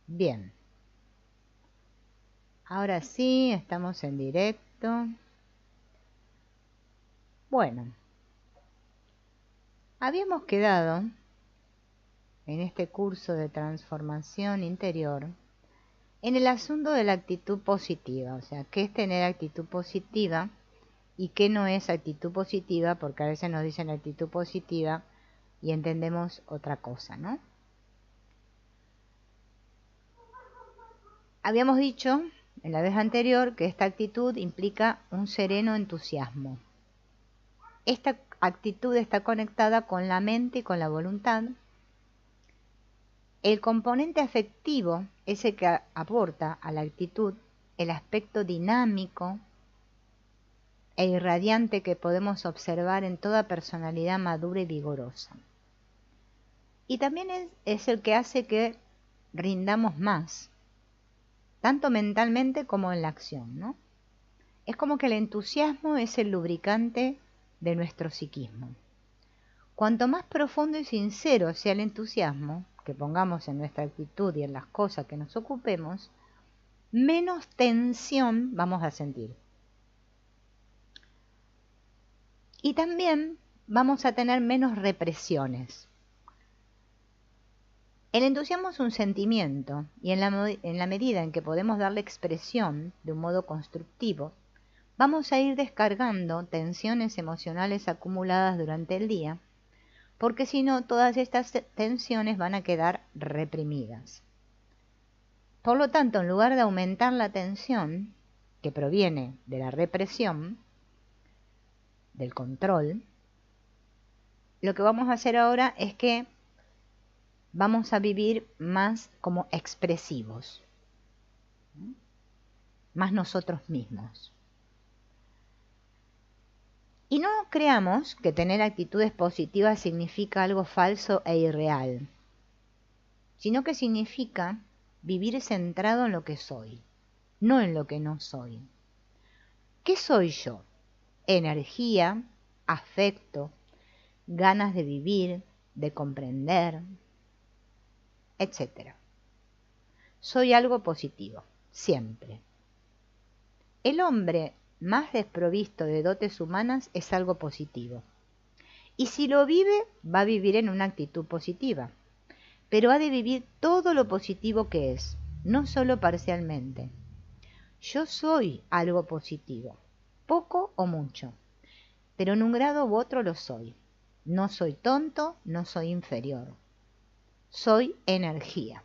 Bien, ahora sí, estamos en directo. Bueno, habíamos quedado en este curso de transformación interior en el asunto de la actitud positiva, o sea, qué es tener actitud positiva y qué no es actitud positiva, porque a veces nos dicen actitud positiva y entendemos otra cosa, ¿no? Habíamos dicho en la vez anterior que esta actitud implica un sereno entusiasmo. Esta actitud está conectada con la mente y con la voluntad. El componente afectivo es el que aporta a la actitud el aspecto dinámico e irradiante que podemos observar en toda personalidad madura y vigorosa. Y también es el que hace que rindamos más, tanto mentalmente como en la acción, ¿no? Es como que el entusiasmo es el lubricante de nuestro psiquismo. Cuanto más profundo y sincero sea el entusiasmo que pongamos en nuestra actitud y en las cosas que nos ocupemos, menos tensión vamos a sentir. Y también vamos a tener menos represiones. El entusiasmo es un sentimiento y en la medida en que podemos darle expresión de un modo constructivo, vamos a ir descargando tensiones emocionales acumuladas durante el día, porque si no, todas estas tensiones van a quedar reprimidas. Por lo tanto, en lugar de aumentar la tensión que proviene de la represión, del control, lo que vamos a hacer ahora es que vamos a vivir más como expresivos, más nosotros mismos. Y no creamos que tener actitudes positivas significa algo falso e irreal, sino que significa vivir centrado en lo que soy, no en lo que no soy. ¿Qué soy yo? Energía, afecto, ganas de vivir, de comprender, etc. Soy algo positivo, siempre. El hombre más desprovisto de dotes humanas es algo positivo. Y si lo vive, va a vivir en una actitud positiva. Pero ha de vivir todo lo positivo que es, no solo parcialmente. Yo soy algo positivo, poco o mucho, pero en un grado u otro lo soy. No soy tonto, no soy inferior. Soy energía.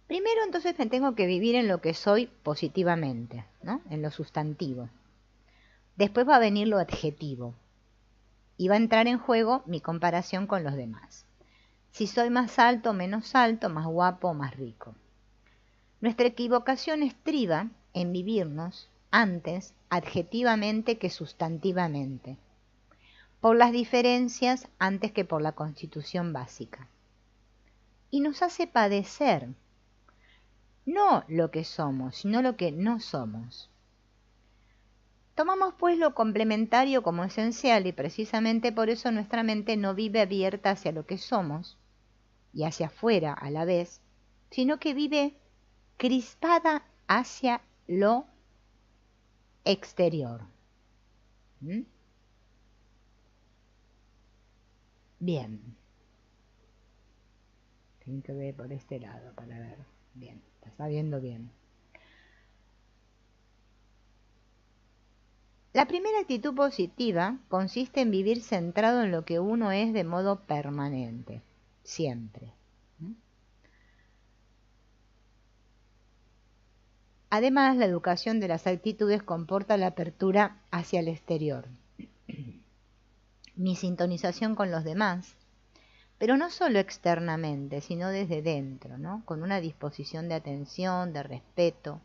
Primero entonces me tengo que vivir en lo que soy positivamente, ¿no? En lo sustantivo. Después va a venir lo adjetivo y va a entrar en juego mi comparación con los demás. Si soy más alto, menos alto, más guapo, más rico. Nuestra equivocación estriba en vivirnos antes adjetivamente que sustantivamente, por las diferencias antes que por la constitución básica. Y nos hace padecer, no lo que somos, sino lo que no somos. Tomamos pues lo complementario como esencial y precisamente por eso nuestra mente no vive abierta hacia lo que somos y hacia afuera a la vez, sino que vive crispada hacia lo exterior. ¿Mm? Bien. Tengo que ver por este lado para ver. Bien, está viendo bien. La primera actitud positiva consiste en vivir centrado en lo que uno es de modo permanente, siempre. Además, la educación de las actitudes comporta la apertura hacia el exterior, mi sintonización con los demás, pero no solo externamente, sino desde dentro, ¿no? Con una disposición de atención, de respeto,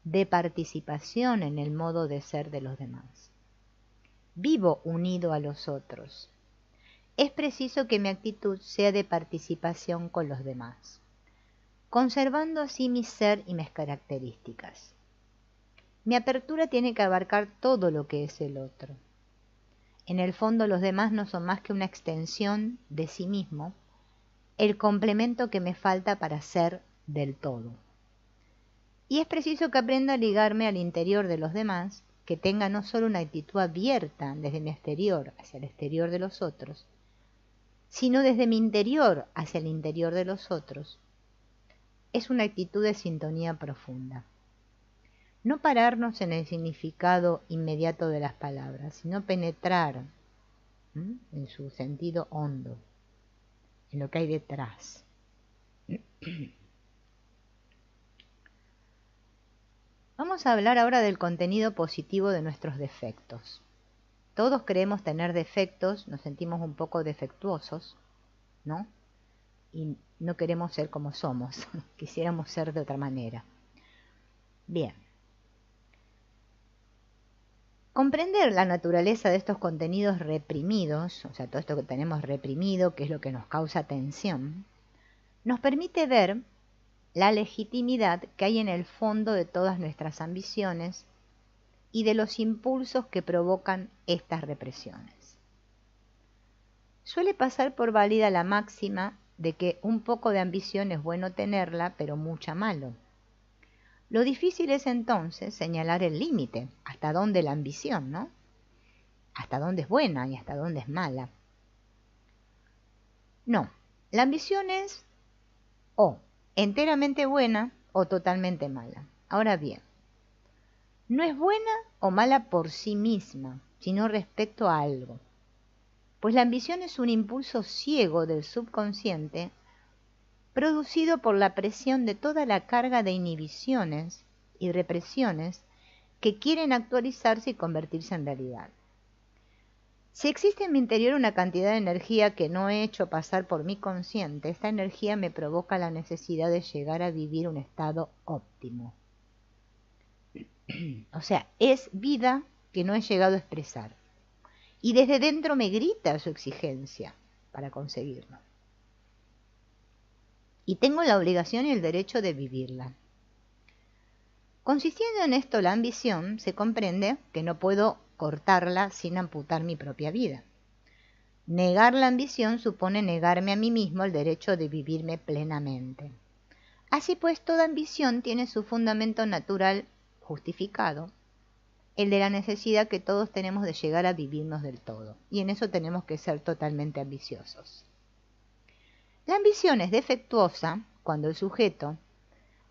de participación en el modo de ser de los demás. Vivo unido a los otros. Es preciso que mi actitud sea de participación con los demás, conservando así mi ser y mis características. Mi apertura tiene que abarcar todo lo que es el otro. En el fondo los demás no son más que una extensión de sí mismo, el complemento que me falta para ser del todo. Y es preciso que aprenda a ligarme al interior de los demás, que tenga no solo una actitud abierta desde mi exterior hacia el exterior de los otros, sino desde mi interior hacia el interior de los otros. Es una actitud de sintonía profunda. No pararnos en el significado inmediato de las palabras, sino penetrar en su sentido hondo, en lo que hay detrás. Vamos a hablar ahora del contenido positivo de nuestros defectos. Todos creemos tener defectos, nos sentimos un poco defectuosos, ¿no? Y no queremos ser como somos, quisiéramos ser de otra manera. Bien. Comprender la naturaleza de estos contenidos reprimidos, o sea, todo esto que tenemos reprimido, que es lo que nos causa tensión, nos permite ver la legitimidad que hay en el fondo de todas nuestras ambiciones y de los impulsos que provocan estas represiones. Suele pasar por válida la máxima de que un poco de ambición es bueno tenerla, pero mucha malo. Lo difícil es entonces señalar el límite, hasta dónde la ambición, ¿no? Hasta dónde es buena y hasta dónde es mala. No, la ambición es o enteramente buena o totalmente mala. Ahora bien, no es buena o mala por sí misma, sino respecto a algo. Pues la ambición es un impulso ciego del subconsciente producido por la presión de toda la carga de inhibiciones y represiones que quieren actualizarse y convertirse en realidad. Si existe en mi interior una cantidad de energía que no he hecho pasar por mi consciente, esta energía me provoca la necesidad de llegar a vivir un estado óptimo. O sea, es vida que no he llegado a expresar. Y desde dentro me grita su exigencia para conseguirlo. Y tengo la obligación y el derecho de vivirla. Consistiendo en esto la ambición, se comprende que no puedo cortarla sin amputar mi propia vida. Negar la ambición supone negarme a mí mismo el derecho de vivirme plenamente. Así pues, toda ambición tiene su fundamento natural justificado, el de la necesidad que todos tenemos de llegar a vivirnos del todo, y en eso tenemos que ser totalmente ambiciosos. La ambición es defectuosa cuando el sujeto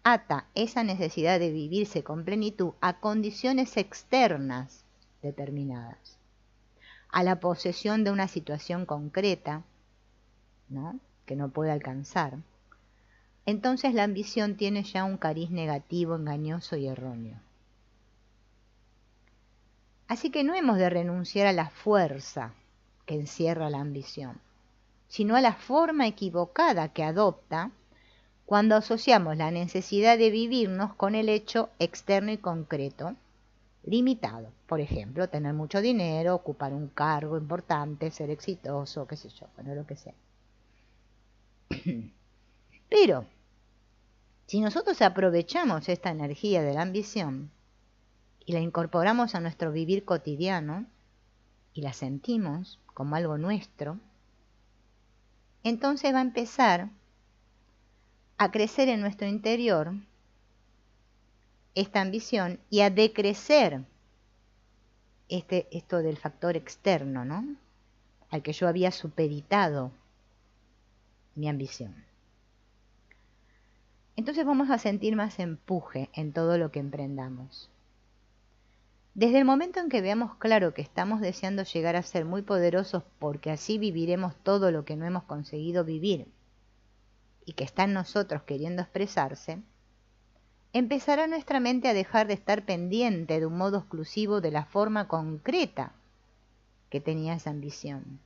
ata esa necesidad de vivirse con plenitud a condiciones externas determinadas, a la posesión de una situación concreta, ¿no?, que no puede alcanzar. Entonces la ambición tiene ya un cariz negativo, engañoso y erróneo. Así que no hemos de renunciar a la fuerza que encierra la ambición, sino a la forma equivocada que adopta cuando asociamos la necesidad de vivirnos con el hecho externo y concreto, limitado. Por ejemplo, tener mucho dinero, ocupar un cargo importante, ser exitoso, qué sé yo, bueno, lo que sea. Pero, si nosotros aprovechamos esta energía de la ambición y la incorporamos a nuestro vivir cotidiano y la sentimos como algo nuestro, entonces va a empezar a crecer en nuestro interior esta ambición y a decrecer esto del factor externo, ¿no?, al que yo había supeditado mi ambición. Entonces vamos a sentir más empuje en todo lo que emprendamos. Desde el momento en que veamos claro que estamos deseando llegar a ser muy poderosos porque así viviremos todo lo que no hemos conseguido vivir y que está en nosotros queriendo expresarse, empezará nuestra mente a dejar de estar pendiente de un modo exclusivo de la forma concreta que tenía esa ambición,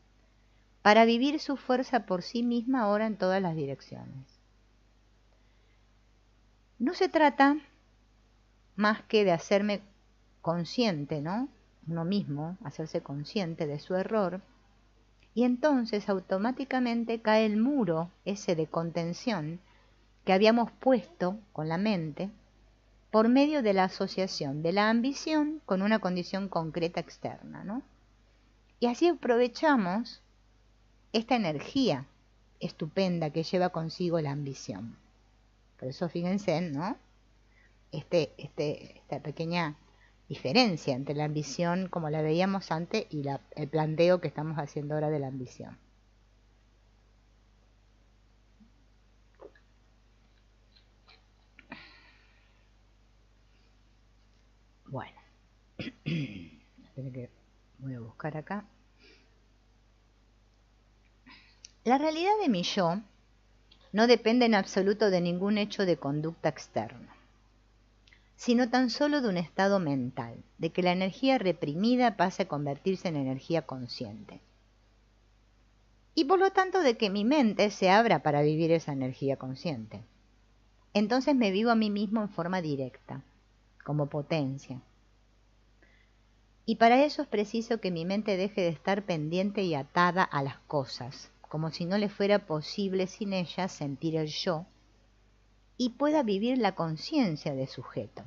para vivir su fuerza por sí misma ahora en todas las direcciones. No se trata más que de hacerme consciente, ¿no?, uno mismo, hacerse consciente de su error, y entonces automáticamente cae el muro ese de contención que habíamos puesto con la mente por medio de la asociación de la ambición con una condición concreta externa, ¿no? Y así aprovechamos esta energía estupenda que lleva consigo la ambición. Por eso fíjense, ¿no? Esta pequeña diferencia entre la ambición como la veíamos antes y el planteo que estamos haciendo ahora de la ambición. Bueno, voy a buscar acá. La realidad de mi yo no depende en absoluto de ningún hecho de conducta externa, sino tan solo de un estado mental, de que la energía reprimida pase a convertirse en energía consciente. Y por lo tanto de que mi mente se abra para vivir esa energía consciente. Entonces me vivo a mí mismo en forma directa, como potencia. Y para eso es preciso que mi mente deje de estar pendiente y atada a las cosas, como si no le fuera posible sin ellas sentir el yo, y pueda vivir la conciencia de sujeto.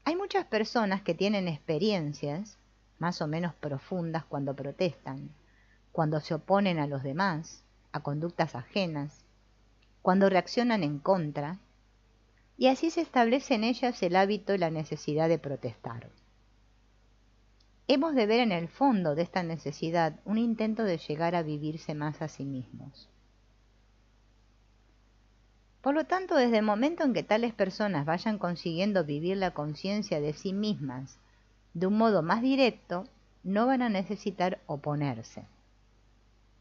Hay muchas personas que tienen experiencias más o menos profundas cuando protestan, cuando se oponen a los demás, a conductas ajenas, cuando reaccionan en contra, y así se establece en ellas el hábito y la necesidad de protestar. Hemos de ver en el fondo de esta necesidad un intento de llegar a vivirse más a sí mismos. Por lo tanto, desde el momento en que tales personas vayan consiguiendo vivir la conciencia de sí mismas de un modo más directo, no van a necesitar oponerse.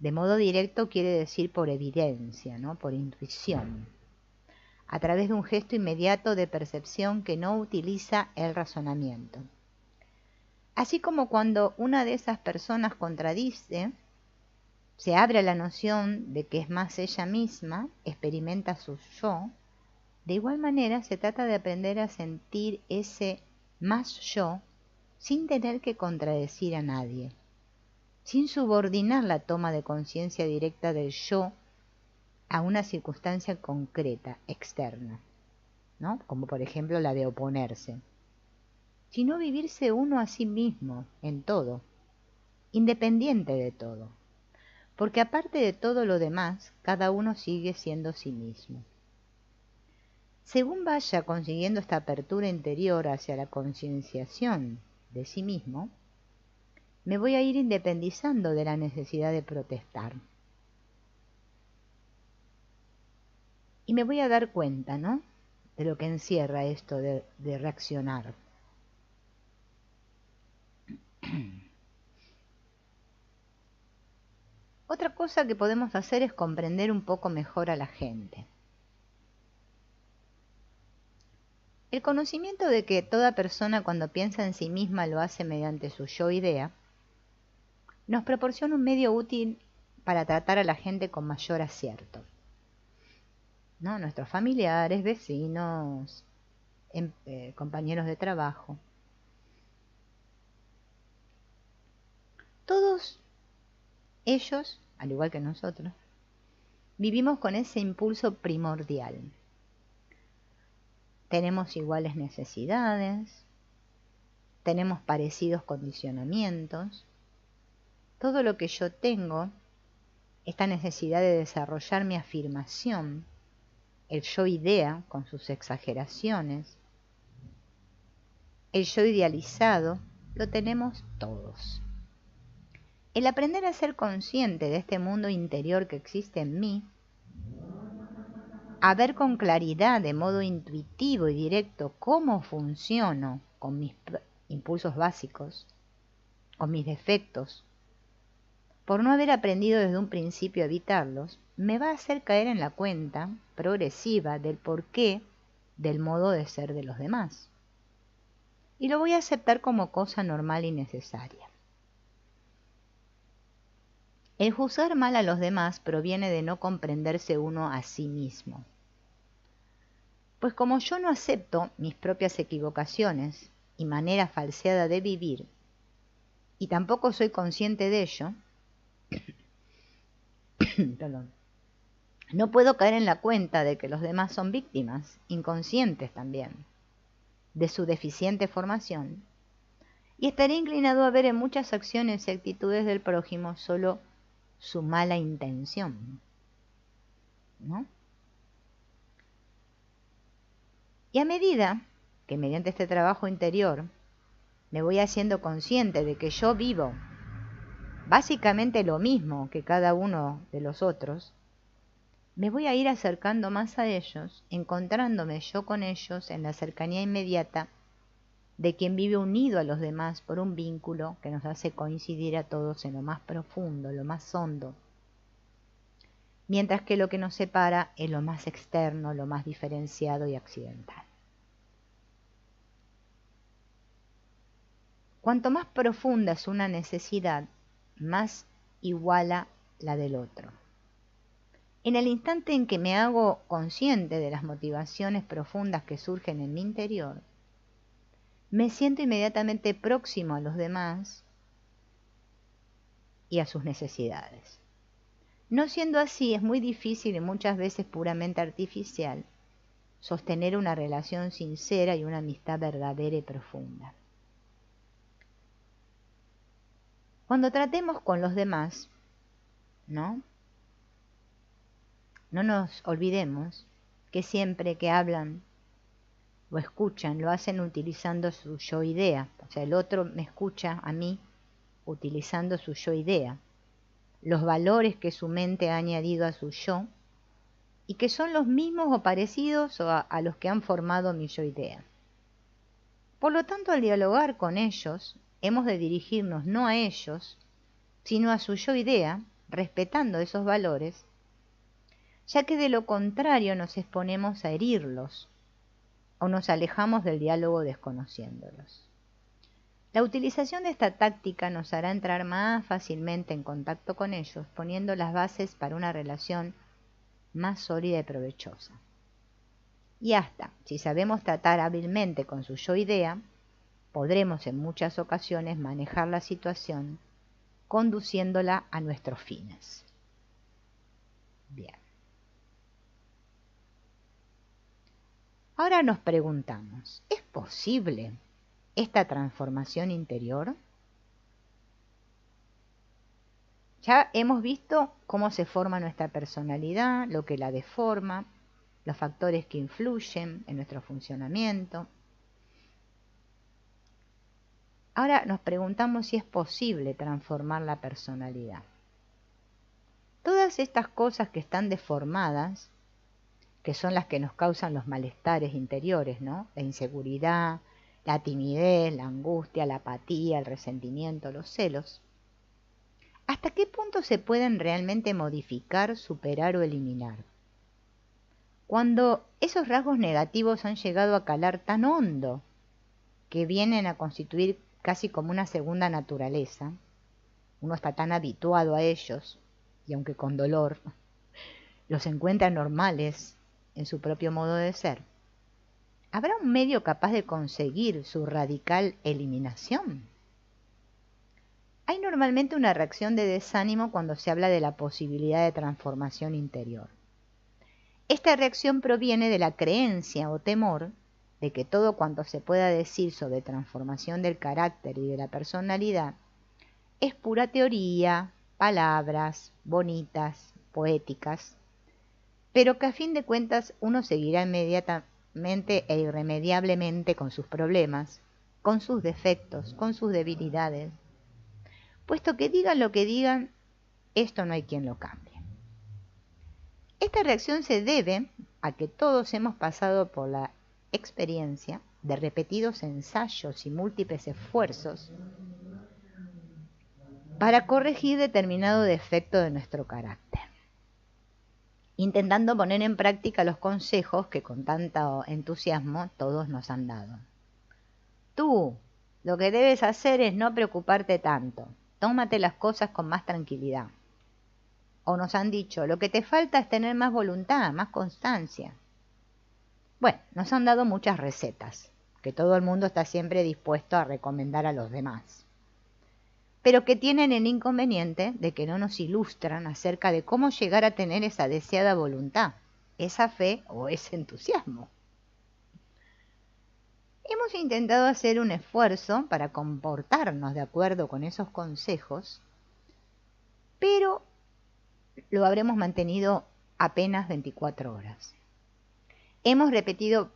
De modo directo quiere decir por evidencia, ¿no? Por intuición, a través de un gesto inmediato de percepción que no utiliza el razonamiento. Así como cuando una de esas personas contradice, se abre a la noción de que es más ella misma, experimenta su yo, de igual manera se trata de aprender a sentir ese más yo sin tener que contradecir a nadie, sin subordinar la toma de conciencia directa del yo a una circunstancia concreta, externa, ¿no? Como por ejemplo la de oponerse, sino vivirse uno a sí mismo en todo, independiente de todo, porque aparte de todo lo demás, cada uno sigue siendo sí mismo. Según vaya consiguiendo esta apertura interior hacia la concienciación de sí mismo, me voy a ir independizando de la necesidad de protestar. Y me voy a dar cuenta, ¿no?, de lo que encierra esto de reaccionar. Otra cosa que podemos hacer es comprender un poco mejor a la gente. El conocimiento de que toda persona cuando piensa en sí misma lo hace mediante su yo-idea, nos proporciona un medio útil para tratar a la gente con mayor acierto, ¿no? Nuestros familiares, vecinos, compañeros de trabajo. Todos ellos, al igual que nosotros, vivimos con ese impulso primordial. Tenemos iguales necesidades, tenemos parecidos condicionamientos. Todo lo que yo tengo, esta necesidad de desarrollar mi afirmación, el yo-idea con sus exageraciones, el yo idealizado, lo tenemos todos. El aprender a ser consciente de este mundo interior que existe en mí, a ver con claridad, de modo intuitivo y directo, cómo funciono con mis impulsos básicos, con mis defectos, por no haber aprendido desde un principio a evitarlos, me va a hacer caer en la cuenta progresiva del porqué del modo de ser de los demás. Y lo voy a aceptar como cosa normal y necesaria. El juzgar mal a los demás proviene de no comprenderse uno a sí mismo. Pues como yo no acepto mis propias equivocaciones y manera falseada de vivir, y tampoco soy consciente de ello, perdón, No puedo caer en la cuenta de que los demás son víctimas, inconscientes también, de su deficiente formación, y estaré inclinado a ver en muchas acciones y actitudes del prójimo solo su mala intención, ¿no? Y a medida que mediante este trabajo interior me voy haciendo consciente de que yo vivo básicamente lo mismo que cada uno de los otros, me voy a ir acercando más a ellos, encontrándome yo con ellos en la cercanía inmediata de quien vive unido a los demás por un vínculo que nos hace coincidir a todos en lo más profundo, lo más hondo, mientras que lo que nos separa es lo más externo, lo más diferenciado y accidental. Cuanto más profunda es una necesidad, más iguala la del otro. En el instante en que me hago consciente de las motivaciones profundas que surgen en mi interior, me siento inmediatamente próximo a los demás y a sus necesidades. No siendo así, es muy difícil y muchas veces puramente artificial sostener una relación sincera y una amistad verdadera y profunda. Cuando tratemos con los demás, ¿no? No nos olvidemos que siempre que hablan o escuchan, lo hacen utilizando su yo-idea. O sea, el otro me escucha a mí utilizando su yo-idea, los valores que su mente ha añadido a su yo y que son los mismos o parecidos a los que han formado mi yo-idea. Por lo tanto, al dialogar con ellos, hemos de dirigirnos no a ellos, sino a su yo-idea, respetando esos valores, ya que de lo contrario nos exponemos a herirlos o nos alejamos del diálogo desconociéndolos. La utilización de esta táctica nos hará entrar más fácilmente en contacto con ellos, poniendo las bases para una relación más sólida y provechosa. Y hasta, si sabemos tratar hábilmente con su yo-idea, podremos en muchas ocasiones manejar la situación conduciéndola a nuestros fines. Bien. Ahora nos preguntamos, ¿es posible esta transformación interior? Ya hemos visto cómo se forma nuestra personalidad, lo que la deforma, los factores que influyen en nuestro funcionamiento. Ahora nos preguntamos si es posible transformar la personalidad. Todas estas cosas que están deformadas, que son las que nos causan los malestares interiores, ¿no? La inseguridad, la timidez, la angustia, la apatía, el resentimiento, los celos. ¿Hasta qué punto se pueden realmente modificar, superar o eliminar? Cuando esos rasgos negativos han llegado a calar tan hondo que vienen a constituir casi como una segunda naturaleza, uno está tan habituado a ellos, y aunque con dolor, los encuentra normales en su propio modo de ser. ¿Habrá un medio capaz de conseguir su radical eliminación? Hay normalmente una reacción de desánimo cuando se habla de la posibilidad de transformación interior. Esta reacción proviene de la creencia o temor de que todo cuanto se pueda decir sobre transformación del carácter y de la personalidad es pura teoría, palabras bonitas, poéticas, pero que a fin de cuentas uno seguirá inmediatamente e irremediablemente con sus problemas, con sus defectos, con sus debilidades, puesto que digan lo que digan, esto no hay quien lo cambie. Esta reacción se debe a que todos hemos pasado por la experiencia de repetidos ensayos y múltiples esfuerzos para corregir determinado defecto de nuestro carácter, intentando poner en práctica los consejos que con tanto entusiasmo todos nos han dado. Tú, lo que debes hacer es no preocuparte tanto, tómate las cosas con más tranquilidad. O nos han dicho, lo que te falta es tener más voluntad, más constancia. Bueno, nos han dado muchas recetas, que todo el mundo está siempre dispuesto a recomendar a los demás. pero que tienen el inconveniente de que no nos ilustran acerca de cómo llegar a tener esa deseada voluntad, esa fe o ese entusiasmo. Hemos intentado hacer un esfuerzo para comportarnos de acuerdo con esos consejos, pero lo habremos mantenido apenas 24 horas. Hemos repetido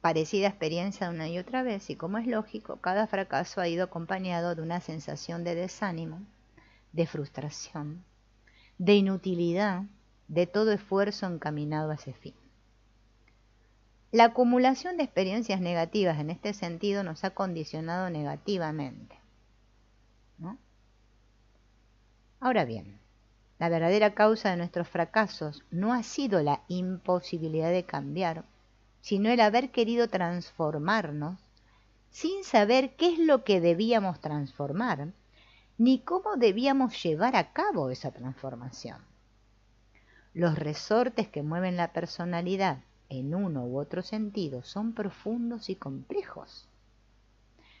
parecida experiencia una y otra vez y, como es lógico, cada fracaso ha ido acompañado de una sensación de desánimo, de frustración, de inutilidad, de todo esfuerzo encaminado a ese fin. La acumulación de experiencias negativas en este sentido nos ha condicionado negativamente, ¿no? Ahora bien, la verdadera causa de nuestros fracasos no ha sido la imposibilidad de cambiar, sino el haber querido transformarnos sin saber qué es lo que debíamos transformar, ni cómo debíamos llevar a cabo esa transformación. Los resortes que mueven la personalidad en uno u otro sentido son profundos y complejos.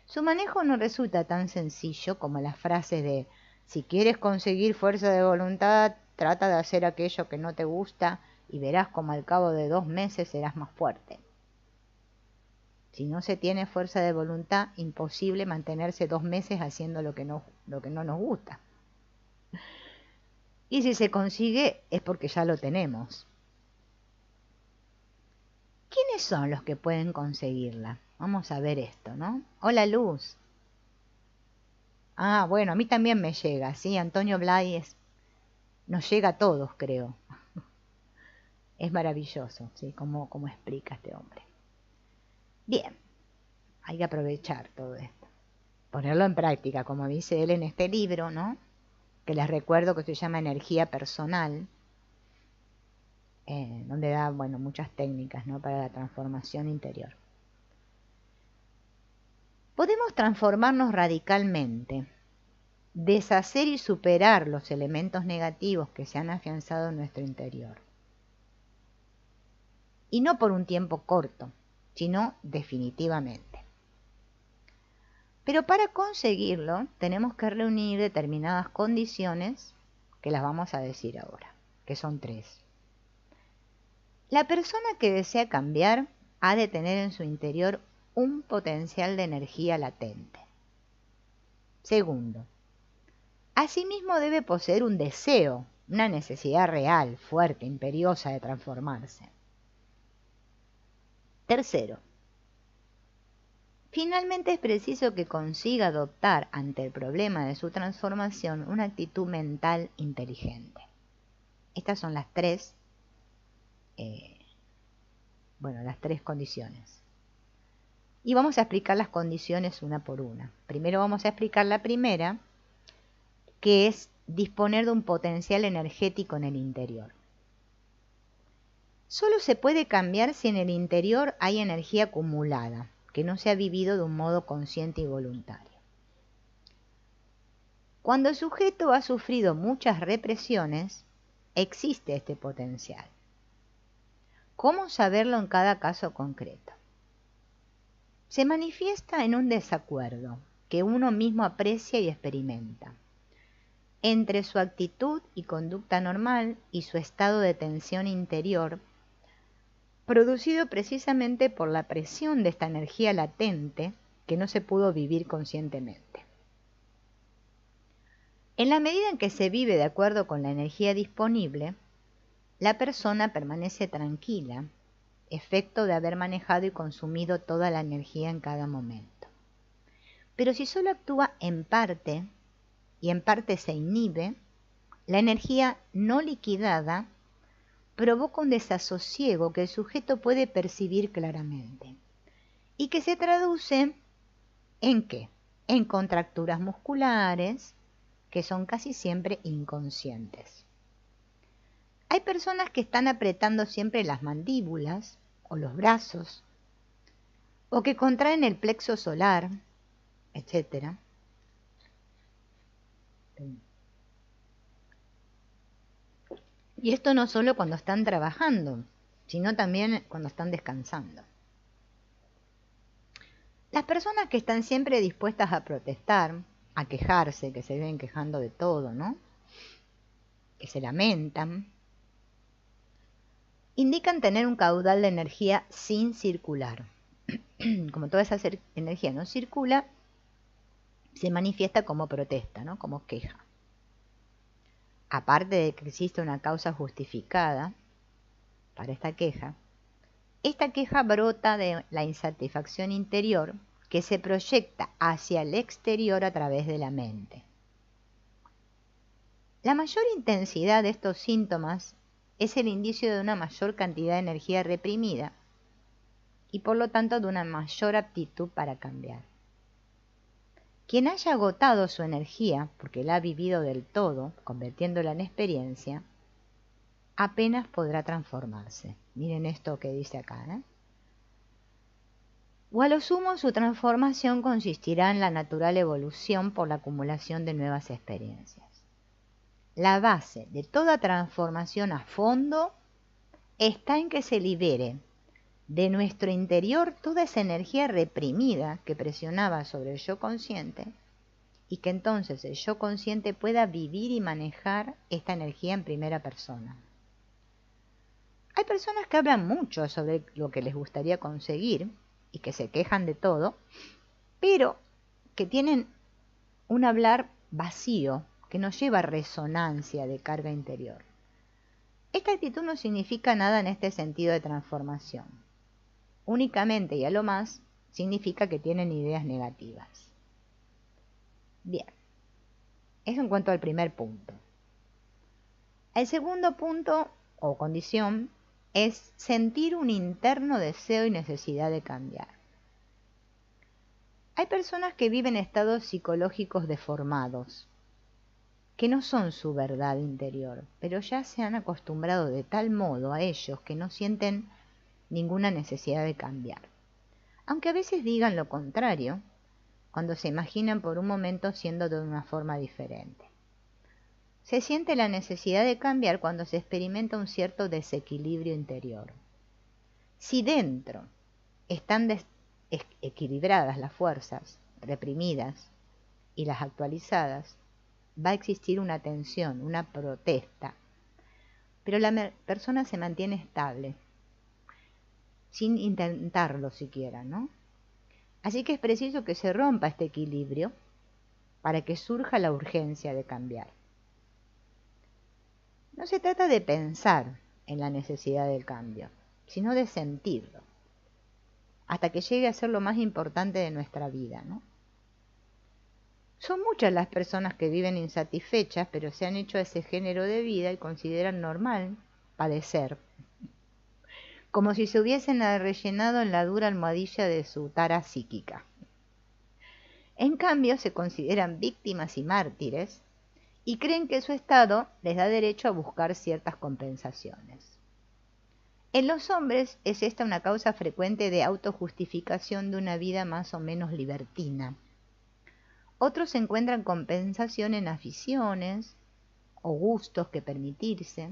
Su manejo no resulta tan sencillo como las frases de si quieres conseguir fuerza de voluntad, trata de hacer aquello que no te gusta y verás como al cabo de 2 meses serás más fuerte. Si no se tiene fuerza de voluntad, imposible mantenerse 2 meses haciendo lo que no nos gusta. Y si se consigue es porque ya lo tenemos. ¿Quiénes son los que pueden conseguirla? Vamos a ver esto, ¿no? Hola, Luz. Ah, bueno, a mí también me llega, ¿sí? Antonio Blay nos llega a todos, creo. Es maravilloso, ¿sí? Como explica este hombre. Bien, hay que aprovechar todo esto. Ponerlo en práctica, como dice él en este libro, ¿no? Que les recuerdo que se llama Energía Personal, donde da, bueno, muchas técnicas, ¿no? Para la transformación interior. Podemos transformarnos radicalmente, deshacer y superar los elementos negativos que se han afianzado en nuestro interior. Y no por un tiempo corto, sino definitivamente. Pero para conseguirlo tenemos que reunir determinadas condiciones que las vamos a decir ahora, que son 3. La persona que desea cambiar ha de tener en su interior un potencial de energía latente. Segundo, asimismo debe poseer un deseo, una necesidad real, fuerte, imperiosa de transformarse. Tercero, finalmente es preciso que consiga adoptar ante el problema de su transformación una actitud mental inteligente. Estas son las 3, las 3 condiciones. Y vamos a explicar las condiciones una por una. Primero vamos a explicar la primera, que es disponer de un potencial energético en el interior. Solo se puede cambiar si en el interior hay energía acumulada, que no se ha vivido de un modo consciente y voluntario. Cuando el sujeto ha sufrido muchas represiones, existe este potencial. ¿Cómo saberlo en cada caso concreto? Se manifiesta en un desacuerdo que uno mismo aprecia y experimenta entre su actitud y conducta normal y su estado de tensión interior, producido precisamente por la presión de esta energía latente que no se pudo vivir conscientemente. En la medida en que se vive de acuerdo con la energía disponible, la persona permanece tranquila, efecto de haber manejado y consumido toda la energía en cada momento. Pero si solo actúa en parte, y en parte se inhibe, la energía no liquidada provoca un desasosiego que el sujeto puede percibir claramente y que se traduce ¿en qué? En contracturas musculares que son casi siempre inconscientes. Hay personas que están apretando siempre las mandíbulas o los brazos, o que contraen el plexo solar, etc. Y esto no solo cuando están trabajando, sino también cuando están descansando. Las personas que están siempre dispuestas a protestar a quejarse, que se viven quejando de todo, ¿no? Que se lamentan, indican tener un caudal de energía sin circular. Como toda esa energía no circula, se manifiesta como protesta, ¿no? Como queja. Aparte de que existe una causa justificada para esta queja brota de la insatisfacción interior que se proyecta hacia el exterior a través de la mente. La mayor intensidad de estos síntomas es el indicio de una mayor cantidad de energía reprimida y por lo tanto de una mayor aptitud para cambiar. Quien haya agotado su energía, porque la ha vivido del todo, convirtiéndola en experiencia, apenas podrá transformarse. Miren esto que dice acá, ¿eh? O a lo sumo su transformación consistirá en la natural evolución por la acumulación de nuevas experiencias. La base de toda transformación a fondo está en que se libere de nuestro interior toda esa energía reprimida que presionaba sobre el yo consciente y que entonces el yo consciente pueda vivir y manejar esta energía en primera persona. Hay personas que hablan mucho sobre lo que les gustaría conseguir y que se quejan de todo, pero que tienen un hablar vacío, que no lleva resonancia de carga interior. Esta actitud no significa nada en este sentido de transformación. Únicamente y a lo más significa que tienen ideas negativas. Bien, eso en cuanto al primer punto. El segundo punto o condición es sentir un interno deseo y necesidad de cambiar. Hay personas que viven estados psicológicos deformados, que no son su verdad interior, pero ya se han acostumbrado de tal modo a ellos que no sienten ninguna necesidad de cambiar. Aunque a veces digan lo contrario, cuando se imaginan por un momento siendo de una forma diferente. Se siente la necesidad de cambiar cuando se experimenta un cierto desequilibrio interior. Si dentro están equilibradas las fuerzas reprimidas y las actualizadas, va a existir una tensión, una protesta. Pero la persona se mantiene estable, sin intentarlo siquiera, ¿no? Así que es preciso que se rompa este equilibrio para que surja la urgencia de cambiar. No se trata de pensar en la necesidad del cambio, sino de sentirlo, hasta que llegue a ser lo más importante de nuestra vida, ¿no? Son muchas las personas que viven insatisfechas, pero se han hecho a ese género de vida y consideran normal padecer, como si se hubiesen rellenado en la dura almohadilla de su tara psíquica. En cambio, se consideran víctimas y mártires y creen que su estado les da derecho a buscar ciertas compensaciones. En los hombres es esta una causa frecuente de autojustificación de una vida más o menos libertina. Otros encuentran compensación en aficiones o gustos que permitirse,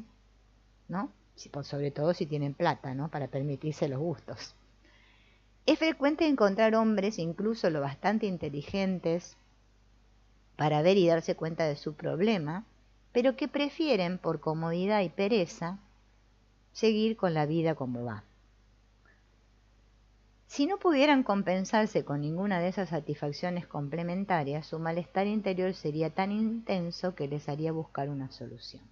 ¿no? Sobre todo si tienen plata, ¿no? Para permitirse los gustos. Es frecuente encontrar hombres, incluso lo bastante inteligentes, para ver y darse cuenta de su problema, pero que prefieren, por comodidad y pereza, seguir con la vida como va. Si no pudieran compensarse con ninguna de esas satisfacciones complementarias, su malestar interior sería tan intenso que les haría buscar una solución.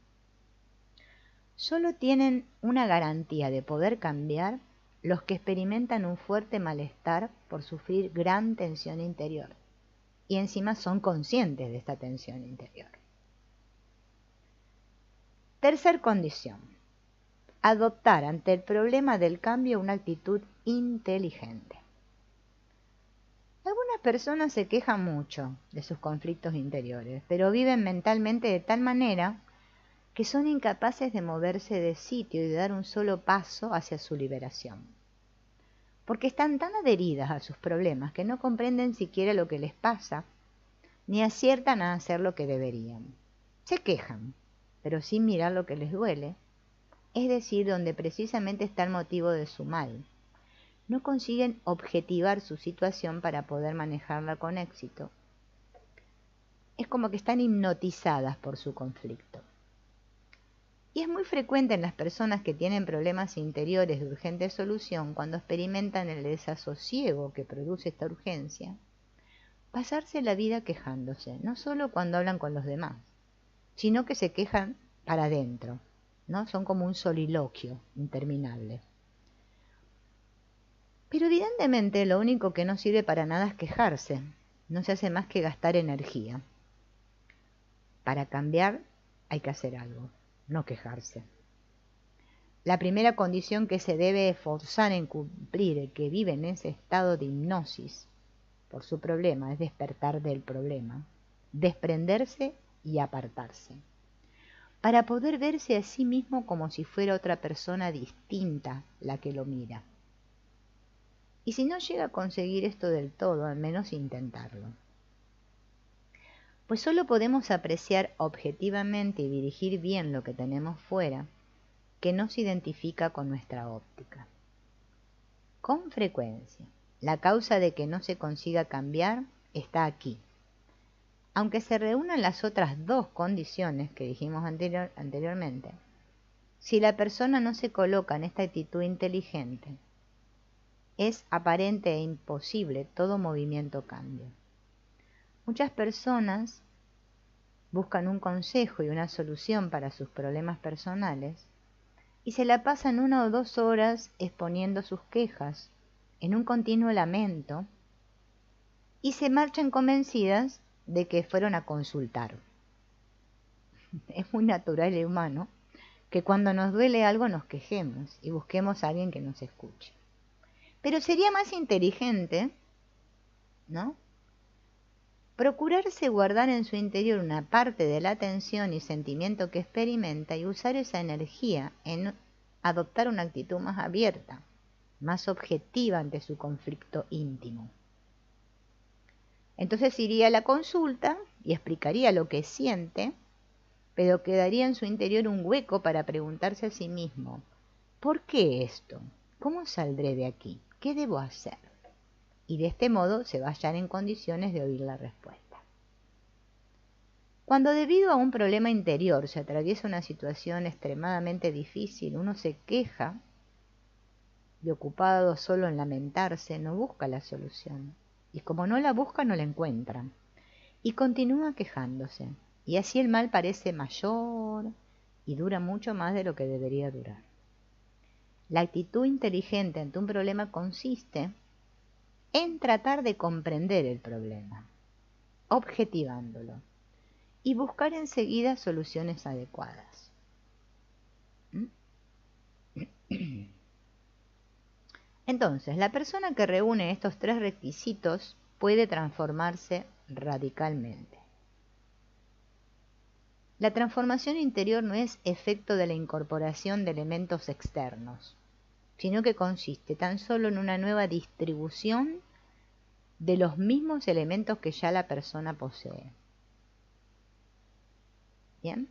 Solo tienen una garantía de poder cambiar los que experimentan un fuerte malestar por sufrir gran tensión interior y encima son conscientes de esta tensión interior. Tercer condición: adoptar ante el problema del cambio una actitud inteligente. Algunas personas se quejan mucho de sus conflictos interiores, pero viven mentalmente de tal manera que son incapaces de moverse de sitio y de dar un solo paso hacia su liberación, porque están tan adheridas a sus problemas que no comprenden siquiera lo que les pasa, ni aciertan a hacer lo que deberían. Se quejan, pero sin mirar lo que les duele, es decir, donde precisamente está el motivo de su mal. No consiguen objetivar su situación para poder manejarla con éxito. es como que están hipnotizadas por su conflicto. Y es muy frecuente en las personas que tienen problemas interiores de urgente solución, cuando experimentan el desasosiego que produce esta urgencia, pasarse la vida quejándose, no solo cuando hablan con los demás, sino que se quejan para adentro, ¿no? Son como un soliloquio interminable. Pero evidentemente lo único que no sirve para nada es quejarse, no se hace más que gastar energía. Para cambiar hay que hacer algo, no quejarse. La primera condición que se debe esforzar en cumplir el que vive en ese estado de hipnosis por su problema es despertar del problema, desprenderse y apartarse, para poder verse a sí mismo como si fuera otra persona distinta la que lo mira. Y si no llega a conseguir esto del todo, al menos intentarlo. Pues solo podemos apreciar objetivamente y dirigir bien lo que tenemos fuera, que no se identifica con nuestra óptica. Con frecuencia, la causa de que no se consiga cambiar está aquí. Aunque se reúnan las otras dos condiciones que dijimos anteriormente, si la persona no se coloca en esta actitud inteligente, es aparente e imposible todo movimiento cambio. Muchas personas buscan un consejo y una solución para sus problemas personales y se la pasan 1 o 2 horas exponiendo sus quejas en un continuo lamento y se marchan convencidas de que fueron a consultar. Es muy natural y humano que cuando nos duele algo nos quejemos y busquemos a alguien que nos escuche. Pero sería más inteligente, ¿no?, procurarse guardar en su interior una parte de la atención y sentimiento que experimenta y usar esa energía en adoptar una actitud más abierta, más objetiva ante su conflicto íntimo. Entonces iría a la consulta y explicaría lo que siente, pero quedaría en su interior un hueco para preguntarse a sí mismo: ¿por qué esto? ¿Cómo saldré de aquí? ¿Qué debo hacer? Y de este modo se va a hallar en condiciones de oír la respuesta. Cuando debido a un problema interior se atraviesa una situación extremadamente difícil, uno se queja y, ocupado solo en lamentarse, no busca la solución. Y como no la busca, no la encuentra. Y continúa quejándose. Y así el mal parece mayor y dura mucho más de lo que debería durar. La actitud inteligente ante un problema consiste en tratar de comprender el problema, objetivándolo, y buscar enseguida soluciones adecuadas. Entonces, la persona que reúne estos 3 requisitos puede transformarse radicalmente. La transformación interior no es efecto de la incorporación de elementos externos, sino que consiste tan solo en una nueva distribución de los mismos elementos que ya la persona posee. ¿Bien?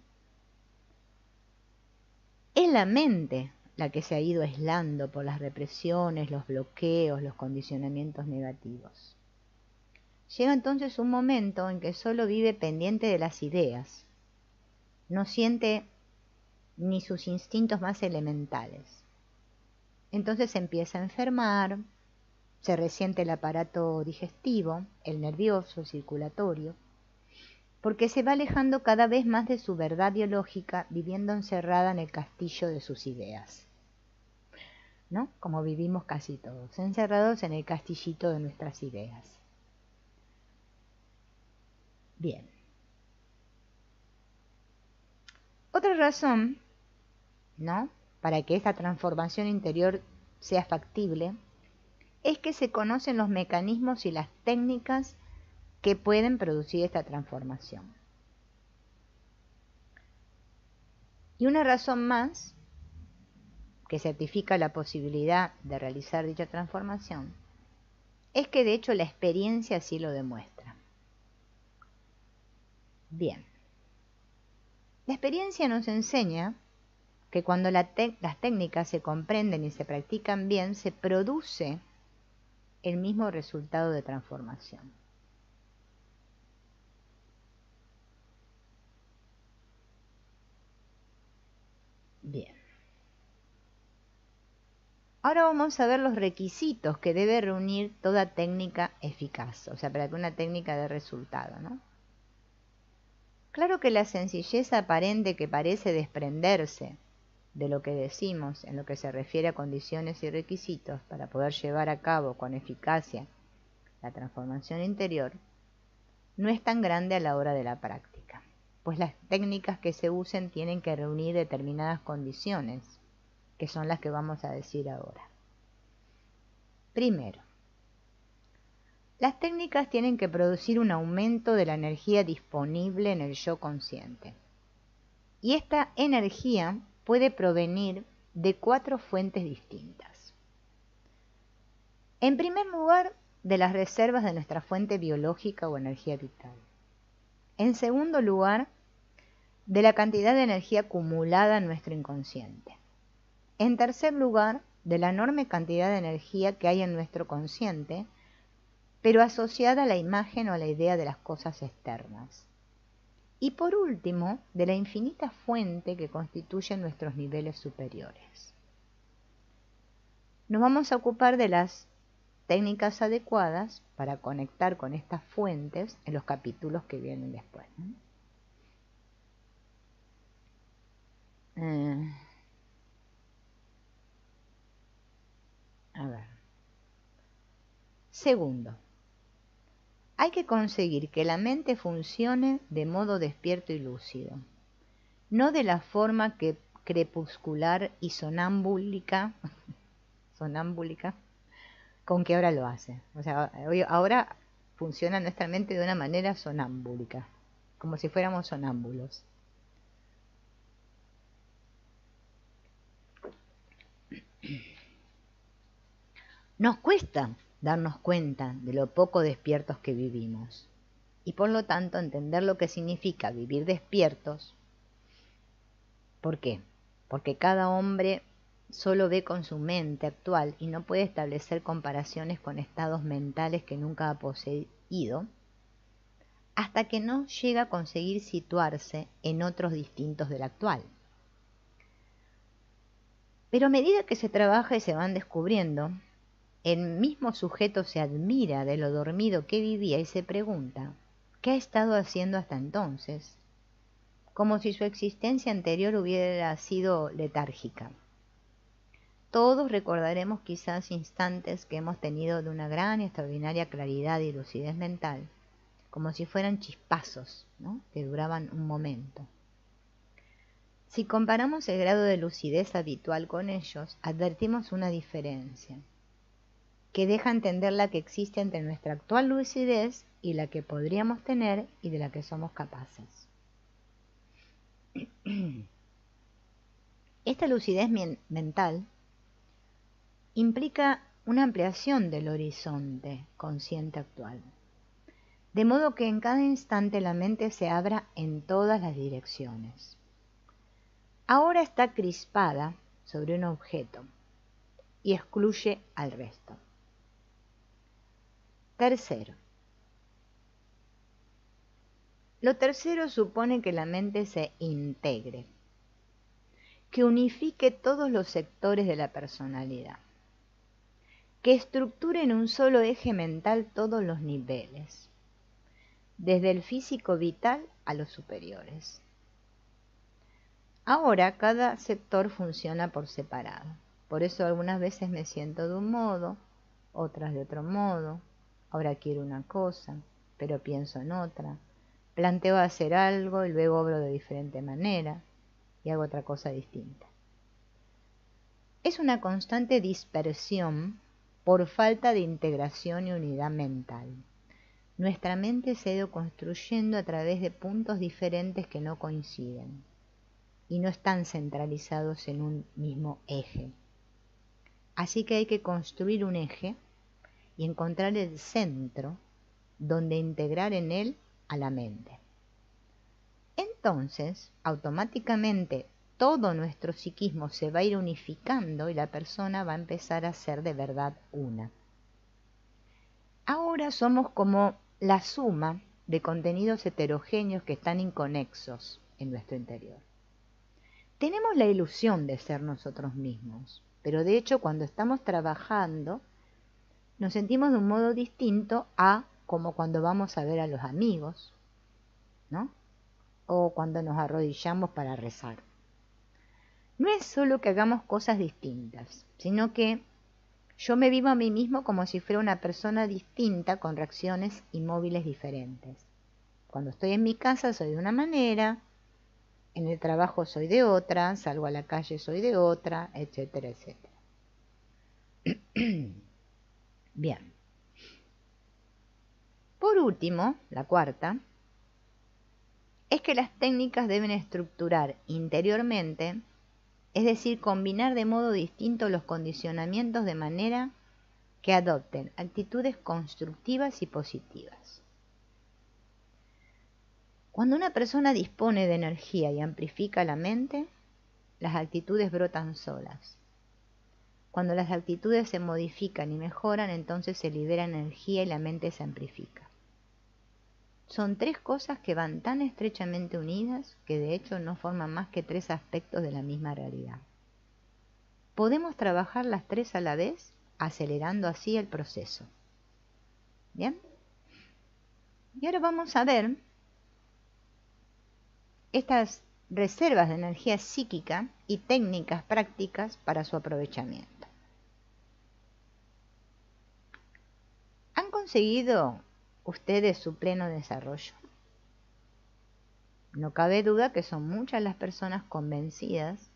Es la mente la que se ha ido aislando por las represiones, los bloqueos, los condicionamientos negativos. Llega entonces un momento en que solo vive pendiente de las ideas, no siente ni sus instintos más elementales. Entonces se empieza a enfermar, se resiente el aparato digestivo, el nervioso, el circulatorio, porque se va alejando cada vez más de su verdad biológica, viviendo encerrada en el castillo de sus ideas, ¿no? Como vivimos casi todos, encerrados en el castillito de nuestras ideas. Bien. Otra razón, ¿no?, para que esta transformación interior sea factible, es que se conocen los mecanismos y las técnicas que pueden producir esta transformación. Y una razón más que certifica la posibilidad de realizar dicha transformación es que de hecho la experiencia así lo demuestra. Bien, la experiencia nos enseña que cuando las técnicas se comprenden y se practican bien, se produce el mismo resultado de transformación. Bien. Ahora vamos a ver los requisitos que debe reunir toda técnica eficaz, o sea, para que una técnica dé resultado, ¿no? Claro que la sencillez aparente que parece desprenderse de lo que decimos en lo que se refiere a condiciones y requisitos para poder llevar a cabo con eficacia la transformación interior, no es tan grande a la hora de la práctica, pues las técnicas que se usen tienen que reunir determinadas condiciones, que son las que vamos a decir ahora. Primero, las técnicas tienen que producir un aumento de la energía disponible en el yo consciente. Y esta energía puede provenir de 4 fuentes distintas. En primer lugar, de las reservas de nuestra fuente biológica o energía vital. En segundo lugar, de la cantidad de energía acumulada en nuestro inconsciente. En tercer lugar, de la enorme cantidad de energía que hay en nuestro consciente, pero asociada a la imagen o a la idea de las cosas externas. Y por último, de la infinita fuente que constituyen nuestros niveles superiores. Nos vamos a ocupar de las técnicas adecuadas para conectar con estas fuentes en los capítulos que vienen después, ¿no? A ver. Segundo, hay que conseguir que la mente funcione de modo despierto y lúcido, no de la forma crepuscular y sonámbulica con que ahora lo hace. O sea, ahora funciona nuestra mente de una manera sonámbulica, como si fuéramos sonámbulos. Nos cuesta darnos cuenta de lo poco despiertos que vivimos y por lo tanto entender lo que significa vivir despiertos. ¿Por qué? Porque cada hombre solo ve con su mente actual y no puede establecer comparaciones con estados mentales que nunca ha poseído hasta que no llega a conseguir situarse en otros distintos del actual. Pero a medida que se trabaja y se van descubriendo, el mismo sujeto se admira de lo dormido que vivía y se pregunta, ¿qué ha estado haciendo hasta entonces? Como si su existencia anterior hubiera sido letárgica. Todos recordaremos quizás instantes que hemos tenido de una gran y extraordinaria claridad y lucidez mental, como si fueran chispazos, ¿no?, que duraban un momento. Si comparamos el grado de lucidez habitual con ellos, advertimos una diferencia que deja entender la que existe entre nuestra actual lucidez y la que podríamos tener y de la que somos capaces. Esta lucidez mental implica una ampliación del horizonte consciente actual, de modo que en cada instante la mente se abra en todas las direcciones. Ahora está crispada sobre un objeto y excluye al resto. Tercero. Lo tercero supone que la mente se integre, que unifique todos los sectores de la personalidad, que estructure en un solo eje mental todos los niveles, desde el físico vital a los superiores. Ahora cada sector funciona por separado, por eso algunas veces me siento de un modo, otras de otro modo, ahora quiero una cosa, pero pienso en otra, planteo hacer algo y luego obro de diferente manera y hago otra cosa distinta. Es una constante dispersión por falta de integración y unidad mental. Nuestra mente se ha ido construyendo a través de puntos diferentes que no coinciden y no están centralizados en un mismo eje. Así que hay que construir un eje y encontrar el centro donde integrar en él a la mente. Entonces, automáticamente todo nuestro psiquismo se va a ir unificando y la persona va a empezar a ser de verdad una. Ahora somos como la suma de contenidos heterogéneos que están inconexos en nuestro interior. tenemos la ilusión de ser nosotros mismos, pero de hecho cuando estamos trabajando nos sentimos de un modo distinto a como cuando vamos a ver a los amigos, ¿no? O cuando nos arrodillamos para rezar. No es solo que hagamos cosas distintas, sino que yo me vivo a mí mismo como si fuera una persona distinta con reacciones y móviles diferentes. Cuando estoy en mi casa soy de una manera, en el trabajo soy de otra, salgo a la calle soy de otra, etcétera, etcétera. Bien. Por último, la cuarta, es que las técnicas deben estructurar interiormente, es decir, combinar de modo distinto los condicionamientos de manera que adopten actitudes constructivas y positivas. Cuando una persona dispone de energía y amplifica la mente, las actitudes brotan solas. Cuando las actitudes se modifican y mejoran, entonces se libera energía y la mente se amplifica. Son tres cosas que van tan estrechamente unidas que de hecho no forman más que tres aspectos de la misma realidad. Podemos trabajar las tres a la vez, acelerando así el proceso. ¿Bien? Y ahora vamos a ver estas reservas de energía psíquica y técnicas prácticas para su aprovechamiento. ¿Han conseguido ustedes su pleno desarrollo? No cabe duda que son muchas las personas convencidas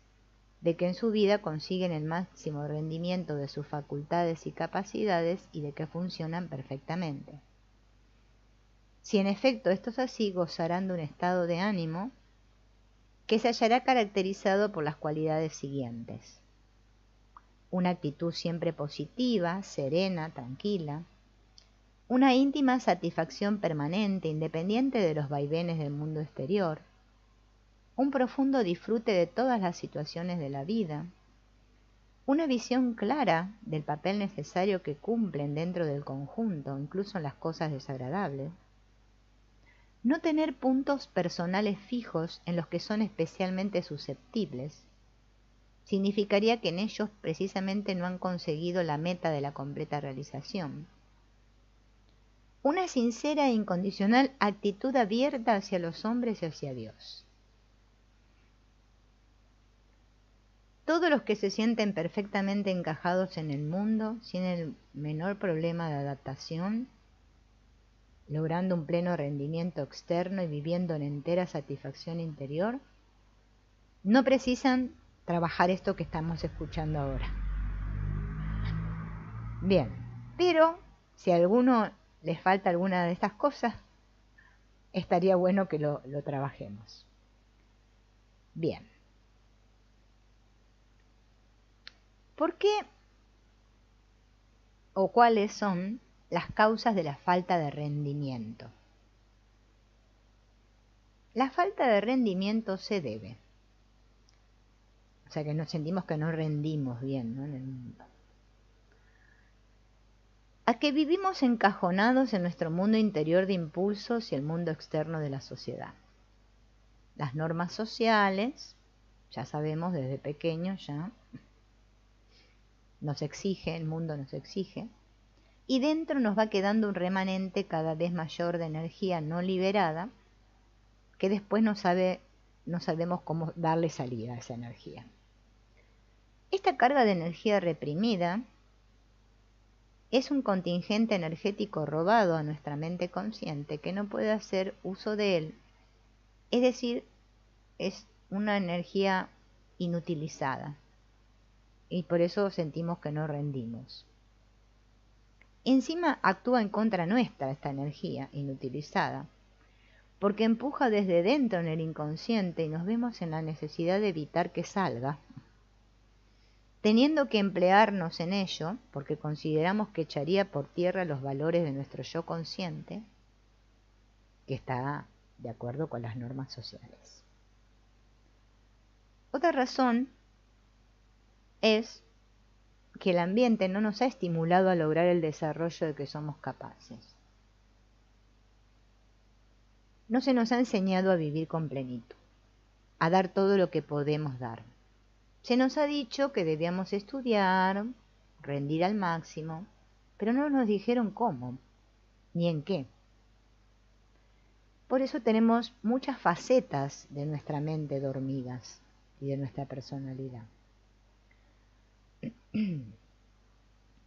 de que en su vida consiguen el máximo rendimiento de sus facultades y capacidades y de que funcionan perfectamente. Si en efecto esto es así, gozarán de un estado de ánimo que se hallará caracterizado por las cualidades siguientes: una actitud siempre positiva, serena, tranquila, una íntima satisfacción permanente, independiente de los vaivenes del mundo exterior, un profundo disfrute de todas las situaciones de la vida, una visión clara del papel necesario que cumplen dentro del conjunto, incluso en las cosas desagradables, no tener puntos personales fijos en los que son especialmente susceptibles, significaría que en ellos precisamente no han conseguido la meta de la completa realización. Una sincera e incondicional actitud abierta hacia los hombres y hacia Dios. Todos los que se sienten perfectamente encajados en el mundo, sin el menor problema de adaptación, logrando un pleno rendimiento externo y viviendo en entera satisfacción interior, no precisan trabajar esto que estamos escuchando ahora. Bien, pero si a alguno les falta alguna de estas cosas, estaría bueno que lo trabajemos. Bien. ¿Por qué o cuáles son las causas de la falta de rendimiento? La falta de rendimiento se debe, o sea que nos sentimos que no rendimos bien, ¿no?, en el mundo, a que vivimos encajonados en nuestro mundo interior de impulsos y el mundo externo de la sociedad. Las normas sociales, ya sabemos desde pequeños ya, nos exige, el mundo nos exige, y dentro nos va quedando un remanente cada vez mayor de energía no liberada, que después no sabemos cómo darle salida a esa energía. Esta carga de energía reprimida es un contingente energético robado a nuestra mente consciente que no puede hacer uso de él, es decir, es una energía inutilizada y por eso sentimos que no rendimos. Encima actúa en contra nuestra esta energía inutilizada, porque empuja desde dentro en el inconsciente y nos vemos en la necesidad de evitar que salga, teniendo que emplearnos en ello porque consideramos que echaría por tierra los valores de nuestro yo consciente, que está de acuerdo con las normas sociales. Otra razón es que el ambiente no nos ha estimulado a lograr el desarrollo de que somos capaces. No se nos ha enseñado a vivir con plenitud. a dar todo lo que podemos dar. Se nos ha dicho que debíamos estudiar, rendir al máximo, pero no nos dijeron cómo, ni en qué. Por eso tenemos muchas facetas de nuestra mente dormidas y de nuestra personalidad.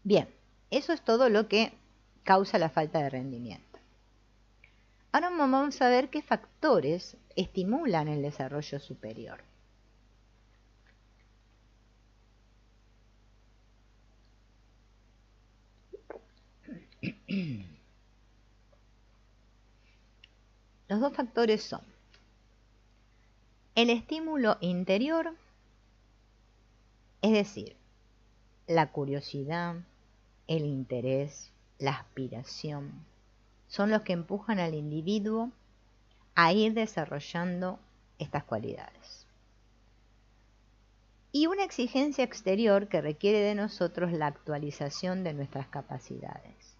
Bien, eso es todo lo que causa la falta de rendimiento. Ahora vamos a ver qué factores estimulan el desarrollo superior. Los dos factores son el estímulo interior, es decir, la curiosidad, el interés, la aspiración, son los que empujan al individuo a ir desarrollando estas cualidades. Y una exigencia exterior que requiere de nosotros la actualización de nuestras capacidades.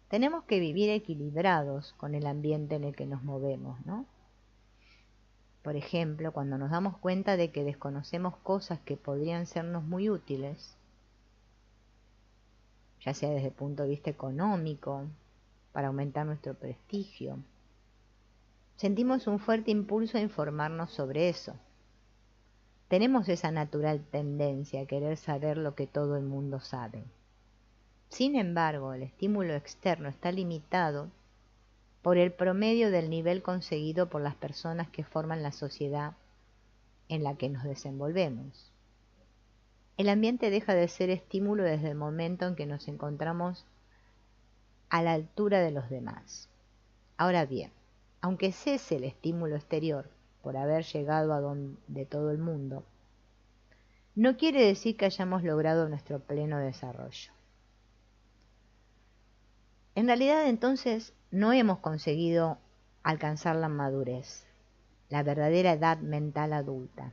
Tenemos que vivir equilibrados con el ambiente en el que nos movemos, ¿no? Por ejemplo, cuando nos damos cuenta de que desconocemos cosas que podrían sernos muy útiles, ya sea desde el punto de vista económico, para aumentar nuestro prestigio, sentimos un fuerte impulso a informarnos sobre eso. Tenemos esa natural tendencia a querer saber lo que todo el mundo sabe. Sin embargo, el estímulo externo está limitado por el promedio del nivel conseguido por las personas que forman la sociedad en la que nos desenvolvemos. El ambiente deja de ser estímulo desde el momento en que nos encontramos a la altura de los demás. Ahora bien, aunque cese el estímulo exterior por haber llegado a donde todo el mundo, no quiere decir que hayamos logrado nuestro pleno desarrollo. En realidad, entonces, no hemos conseguido alcanzar la madurez, la verdadera edad mental adulta,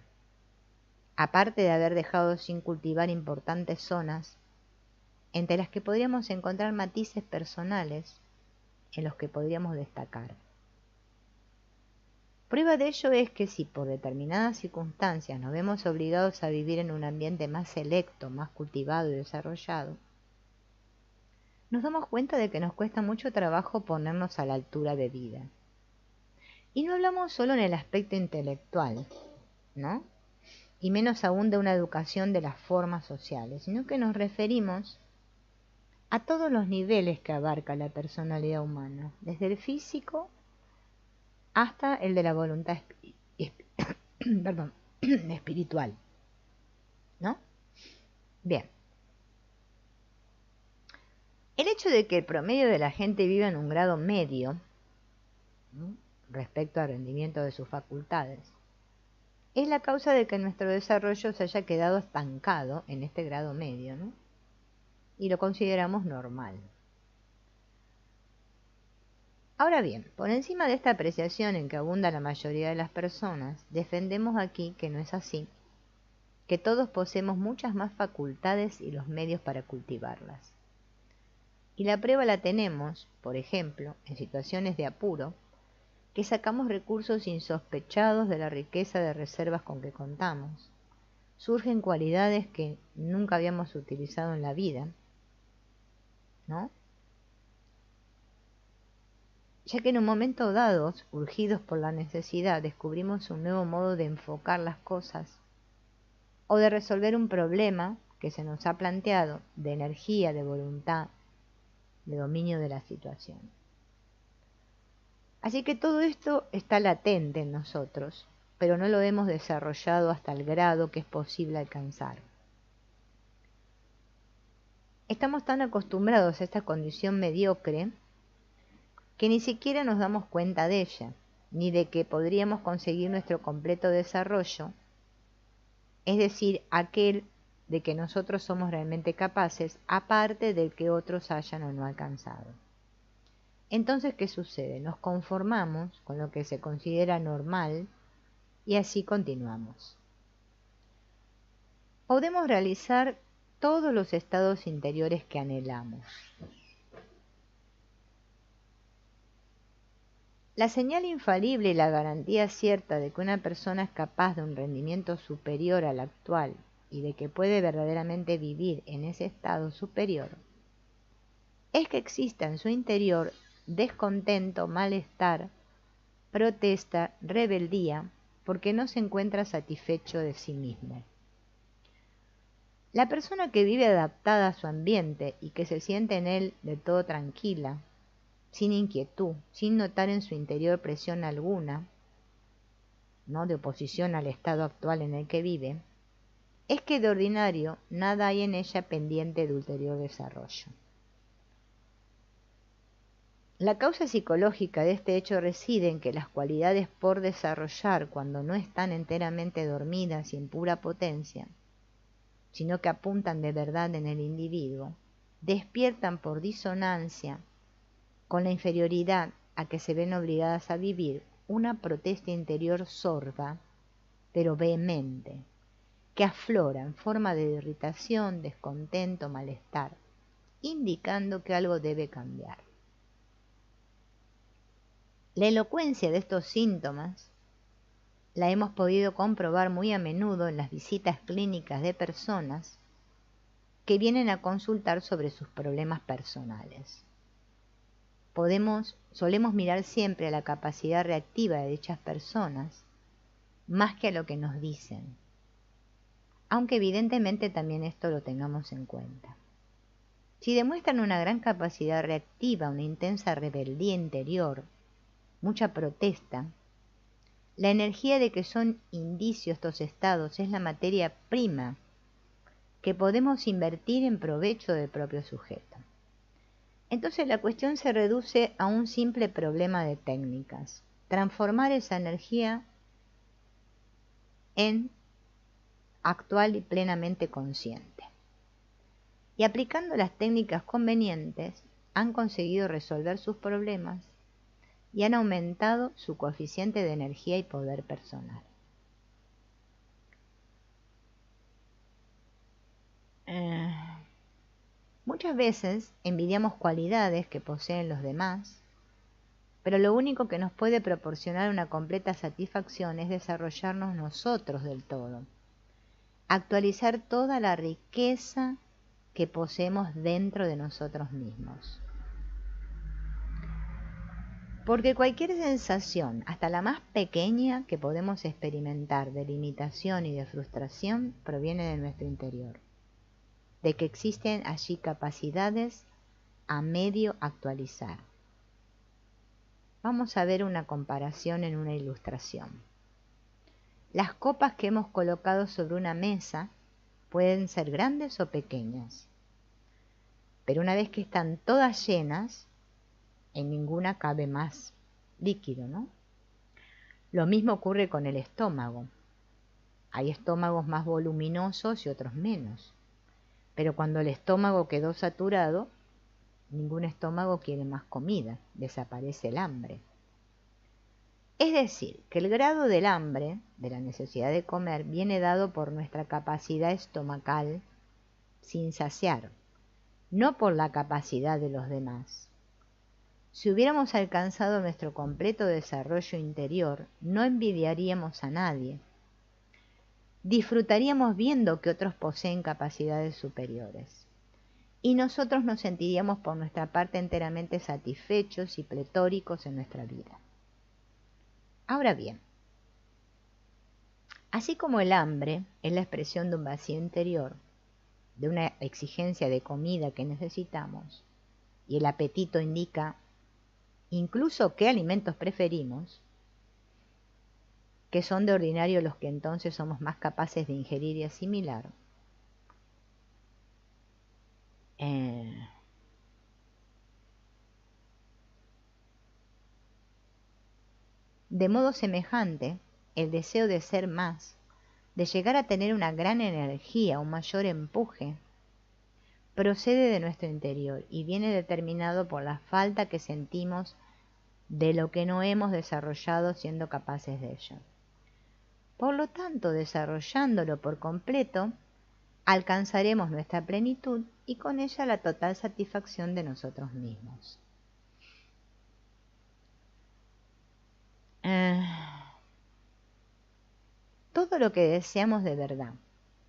aparte de haber dejado sin cultivar importantes zonas entre las que podríamos encontrar matices personales en los que podríamos destacar. Prueba de ello es que si por determinadas circunstancias nos vemos obligados a vivir en un ambiente más selecto, más cultivado y desarrollado, nos damos cuenta de que nos cuesta mucho trabajo ponernos a la altura de vida. Y no hablamos solo en el aspecto intelectual, ¿no? Y menos aún de una educación de las formas sociales, sino que nos referimos a todos los niveles que abarca la personalidad humana, desde el físico hasta el de la voluntad espiritual, ¿no? Bien. El hecho de que el promedio de la gente viva en un grado medio, ¿no?, respecto al rendimiento de sus facultades, es la causa de que nuestro desarrollo se haya quedado estancado en este grado medio, ¿no? Y lo consideramos normal. Ahora bien, por encima de esta apreciación en que abunda la mayoría de las personas, defendemos aquí que no es así, que todos poseemos muchas más facultades y los medios para cultivarlas. Y la prueba la tenemos, por ejemplo, en situaciones de apuro, que sacamos recursos insospechados de la riqueza de reservas con que contamos. Surgen cualidades que nunca habíamos utilizado en la vida, ¿no? Ya que en un momento dado, urgidos por la necesidad, descubrimos un nuevo modo de enfocar las cosas o de resolver un problema que se nos ha planteado, de energía, de voluntad, de dominio de la situación. Así que todo esto está latente en nosotros, pero no lo hemos desarrollado hasta el grado que es posible alcanzar. Estamos tan acostumbrados a esta condición mediocre que ni siquiera nos damos cuenta de ella, ni de que podríamos conseguir nuestro completo desarrollo, es decir, aquel de que nosotros somos realmente capaces, aparte del que otros hayan o no alcanzado. Entonces, ¿qué sucede? Nos conformamos con lo que se considera normal y así continuamos. Podemos realizar todos los estados interiores que anhelamos. La señal infalible y la garantía cierta de que una persona es capaz de un rendimiento superior al actual y de que puede verdaderamente vivir en ese estado superior es que exista en su interior descontento, malestar, protesta, rebeldía, porque no se encuentra satisfecho de sí mismo. La persona que vive adaptada a su ambiente y que se siente en él de todo tranquila, sin inquietud, sin notar en su interior presión alguna, ¿no?, de oposición al estado actual en el que vive, es que de ordinario nada hay en ella pendiente de ulterior desarrollo. La causa psicológica de este hecho reside en que las cualidades por desarrollar cuando no están enteramente dormidas y en pura potencia, sino que apuntan de verdad en el individuo, despiertan por disonancia con la inferioridad a que se ven obligadas a vivir una protesta interior sorda, pero vehemente, que aflora en forma de irritación, descontento, malestar, indicando que algo debe cambiar. La elocuencia de estos síntomas la hemos podido comprobar muy a menudo en las visitas clínicas de personas que vienen a consultar sobre sus problemas personales. Solemos mirar siempre a la capacidad reactiva de dichas personas más que a lo que nos dicen, aunque evidentemente también esto lo tengamos en cuenta. Si demuestran una gran capacidad reactiva, una intensa rebeldía interior, mucha protesta, la energía de que son indicios estos estados es la materia prima que podemos invertir en provecho del propio sujeto. Entonces la cuestión se reduce a un simple problema de técnicas: transformar esa energía en actual y plenamente consciente. Y aplicando las técnicas convenientes, han conseguido resolver sus problemas y han aumentado su coeficiente de energía y poder personal. Muchas veces envidiamos cualidades que poseen los demás, pero lo único que nos puede proporcionar una completa satisfacción es desarrollarnos nosotros del todo, actualizar toda la riqueza que poseemos dentro de nosotros mismos. Porque cualquier sensación, hasta la más pequeña que podemos experimentar de limitación y de frustración, proviene de nuestro interior, de que existen allí capacidades a medio actualizar. Vamos a ver una comparación en una ilustración. Las copas que hemos colocado sobre una mesa pueden ser grandes o pequeñas, pero una vez que están todas llenas, en ninguna cabe más líquido, ¿no? Lo mismo ocurre con el estómago. Hay estómagos más voluminosos y otros menos, pero cuando el estómago quedó saturado, ningún estómago quiere más comida, desaparece el hambre. Es decir, que el grado del hambre, de la necesidad de comer, viene dado por nuestra capacidad estomacal sin saciar, no por la capacidad de los demás. Si hubiéramos alcanzado nuestro completo desarrollo interior, no envidiaríamos a nadie. Disfrutaríamos viendo que otros poseen capacidades superiores. Y nosotros nos sentiríamos por nuestra parte enteramente satisfechos y pletóricos en nuestra vida. Ahora bien, así como el hambre es la expresión de un vacío interior, de una exigencia de comida que necesitamos, y el apetito indica incluso qué alimentos preferimos, que son de ordinario los que entonces somos más capaces de ingerir y asimilar, de modo semejante, el deseo de ser más, de llegar a tener una gran energía, un mayor empuje, procede de nuestro interior y viene determinado por la falta que sentimos de lo que no hemos desarrollado siendo capaces de ello. Por lo tanto, desarrollándolo por completo, alcanzaremos nuestra plenitud y con ella la total satisfacción de nosotros mismos. Todo lo que deseamos de verdad,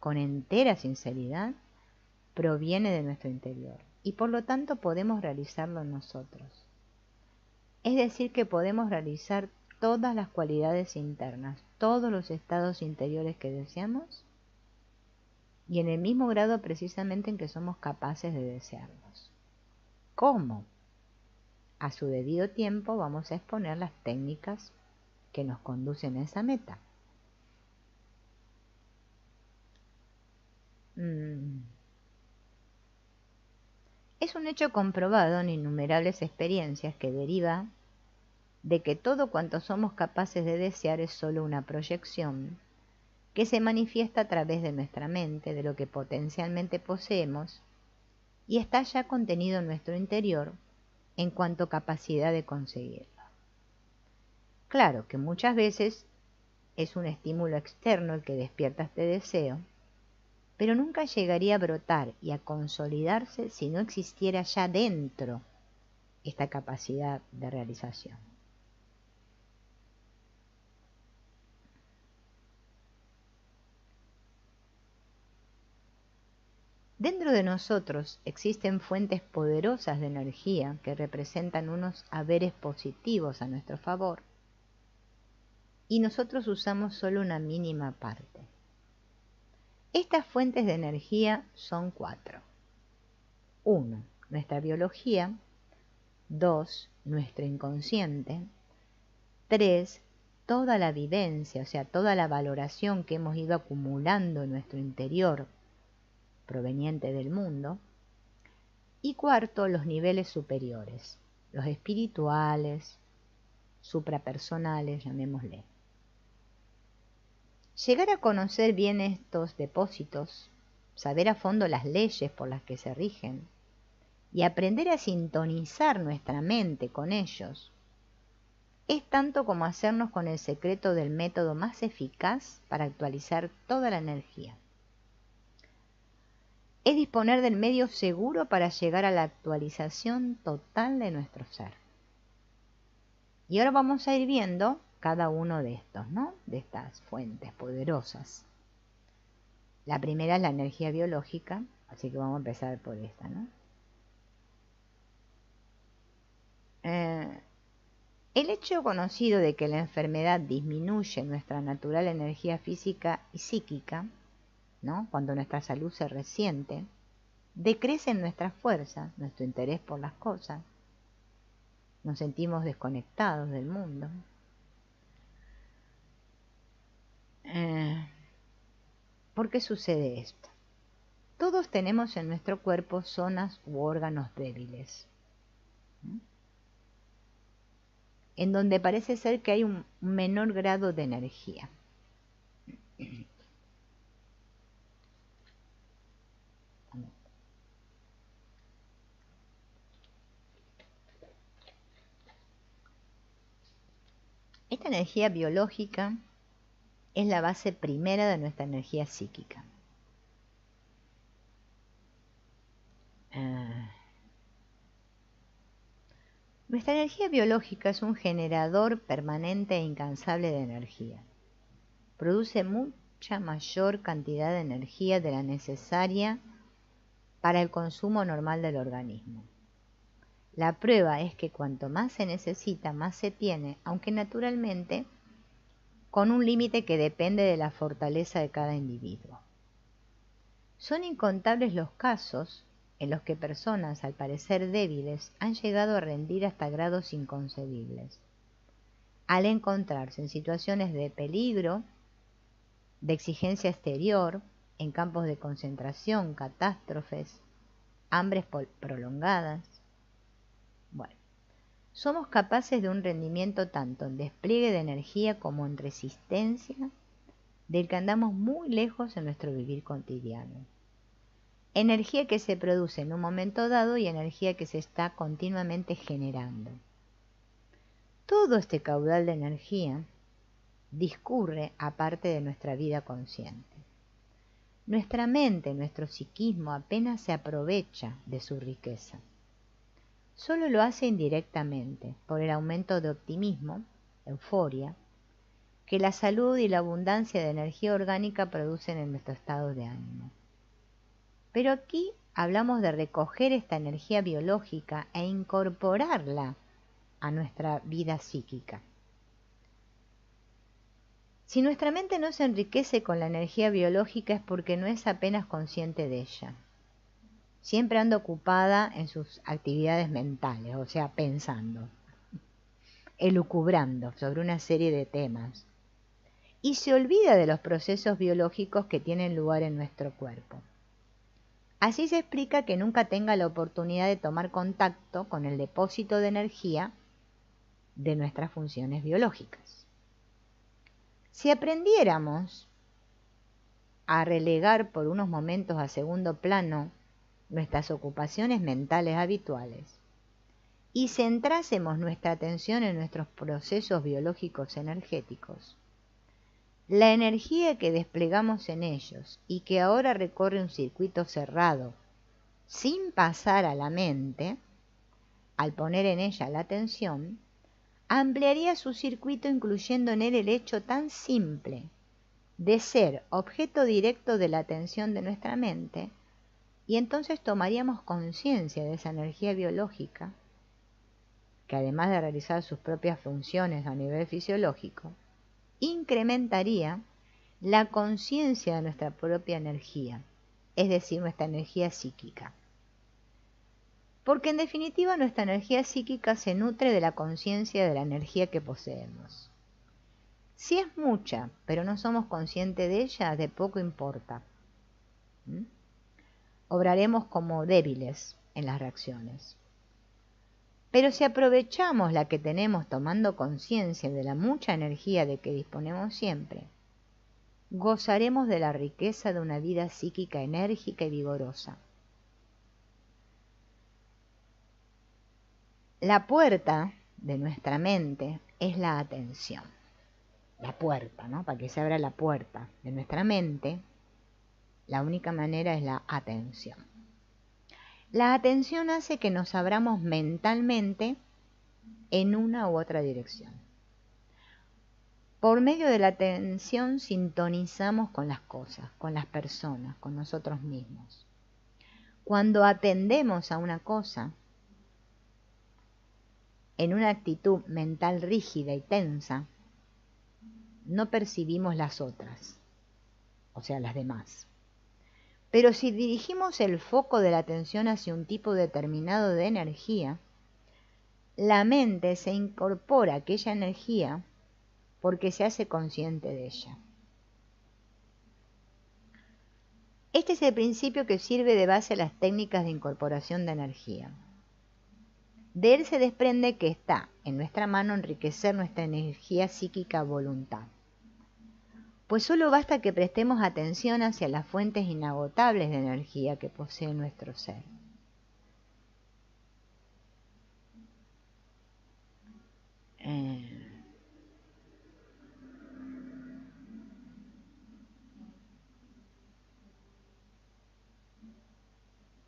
con entera sinceridad, proviene de nuestro interior y por lo tanto podemos realizarlo nosotros. Es decir, que podemos realizar todas las cualidades internas, todos los estados interiores que deseamos y en el mismo grado precisamente en que somos capaces de desearlos. ¿Cómo? A su debido tiempo vamos a exponer las técnicas que nos conducen a esa meta. Es un hecho comprobado en innumerables experiencias que deriva de que todo cuanto somos capaces de desear es solo una proyección que se manifiesta a través de nuestra mente, de lo que potencialmente poseemos, y está ya contenido en nuestro interior en cuanto a capacidad de conseguirlo. Claro que muchas veces es un estímulo externo el que despierta este deseo, pero nunca llegaría a brotar y a consolidarse si no existiera ya dentro esta capacidad de realización. Dentro de nosotros existen fuentes poderosas de energía que representan unos haberes positivos a nuestro favor, y nosotros usamos solo una mínima parte. Estas fuentes de energía son 4. 1. Nuestra biología. 2. Nuestro inconsciente. 3. Toda la vivencia, o sea, toda la valoración que hemos ido acumulando en nuestro interior proveniente del mundo. Y 4. Los niveles superiores, los espirituales, suprapersonales, llamémosle. Llegar a conocer bien estos depósitos, saber a fondo las leyes por las que se rigen y aprender a sintonizar nuestra mente con ellos, es tanto como hacernos con el secreto del método más eficaz para actualizar toda la energía. Es disponer del medio seguro para llegar a la actualización total de nuestro ser. Y ahora vamos a ir viendo cada uno de estos, ¿no? De estas fuentes poderosas. La primera es la energía biológica, así que vamos a empezar por esta, ¿no? El hecho conocido de que la enfermedad disminuye nuestra natural energía física y psíquica, ¿no? Cuando nuestra salud se resiente, decrecen nuestras fuerzas, nuestro interés por las cosas, nos sentimos desconectados del mundo. ¿Por qué sucede esto? Todos tenemos en nuestro cuerpo zonas u órganos débiles, ¿no? En donde parece ser que hay un menor grado de energía. Esta energía biológica es la base primera de nuestra energía psíquica. Nuestra energía biológica es un generador permanente e incansable de energía. Produce mucha mayor cantidad de energía de la necesaria para el consumo normal del organismo. La prueba es que cuanto más se necesita, más se tiene, aunque naturalmente con un límite que depende de la fortaleza de cada individuo. Son incontables los casos en los que personas, al parecer débiles, han llegado a rendir hasta grados inconcebibles, al encontrarse en situaciones de peligro, de exigencia exterior, en campos de concentración, catástrofes, hambres prolongadas. Bueno, somos capaces de un rendimiento tanto en despliegue de energía como en resistencia, del que andamos muy lejos en nuestro vivir cotidiano. Energía que se produce en un momento dado y energía que se está continuamente generando. Todo este caudal de energía discurre aparte de nuestra vida consciente. Nuestra mente, nuestro psiquismo apenas se aprovecha de su riqueza. Solo lo hace indirectamente, por el aumento de optimismo, euforia, que la salud y la abundancia de energía orgánica producen en nuestro estado de ánimo. Pero aquí hablamos de recoger esta energía biológica e incorporarla a nuestra vida psíquica. Si nuestra mente no se enriquece con la energía biológica es porque no es apenas consciente de ella. Siempre anda ocupada en sus actividades mentales, o sea, pensando, elucubrando sobre una serie de temas, y se olvida de los procesos biológicos que tienen lugar en nuestro cuerpo. Así se explica que nunca tenga la oportunidad de tomar contacto con el depósito de energía de nuestras funciones biológicas. Si aprendiéramos a relegar por unos momentos a segundo plano nuestras ocupaciones mentales habituales y centrásemos nuestra atención en nuestros procesos biológicos energéticos, la energía que desplegamos en ellos y que ahora recorre un circuito cerrado sin pasar a la mente, al poner en ella la atención, ampliaría su circuito incluyendo en él el hecho tan simple de ser objeto directo de la atención de nuestra mente, y entonces tomaríamos conciencia de esa energía biológica, que además de realizar sus propias funciones a nivel fisiológico, incrementaría la conciencia de nuestra propia energía, es decir, nuestra energía psíquica. Porque en definitiva nuestra energía psíquica se nutre de la conciencia de la energía que poseemos. Si es mucha, pero no somos conscientes de ella, de poco importa. Obraremos como débiles en las reacciones. Pero si aprovechamos la que tenemos tomando conciencia de la mucha energía de que disponemos siempre, gozaremos de la riqueza de una vida psíquica enérgica y vigorosa. La puerta de nuestra mente es la atención. La puerta, ¿no? Para que se abra la puerta de nuestra mente, la única manera es la atención. La atención hace que nos abramos mentalmente en una u otra dirección. Por medio de la atención sintonizamos con las cosas, con las personas, con nosotros mismos. Cuando atendemos a una cosa, en una actitud mental rígida y tensa, no percibimos las otras, o sea, las demás. Pero si dirigimos el foco de la atención hacia un tipo determinado de energía, la mente se incorpora a aquella energía porque se hace consciente de ella. Este es el principio que sirve de base a las técnicas de incorporación de energía. De él se desprende que está en nuestra mano enriquecer nuestra energía psíquica a voluntad. Pues solo basta que prestemos atención hacia las fuentes inagotables de energía que posee nuestro ser.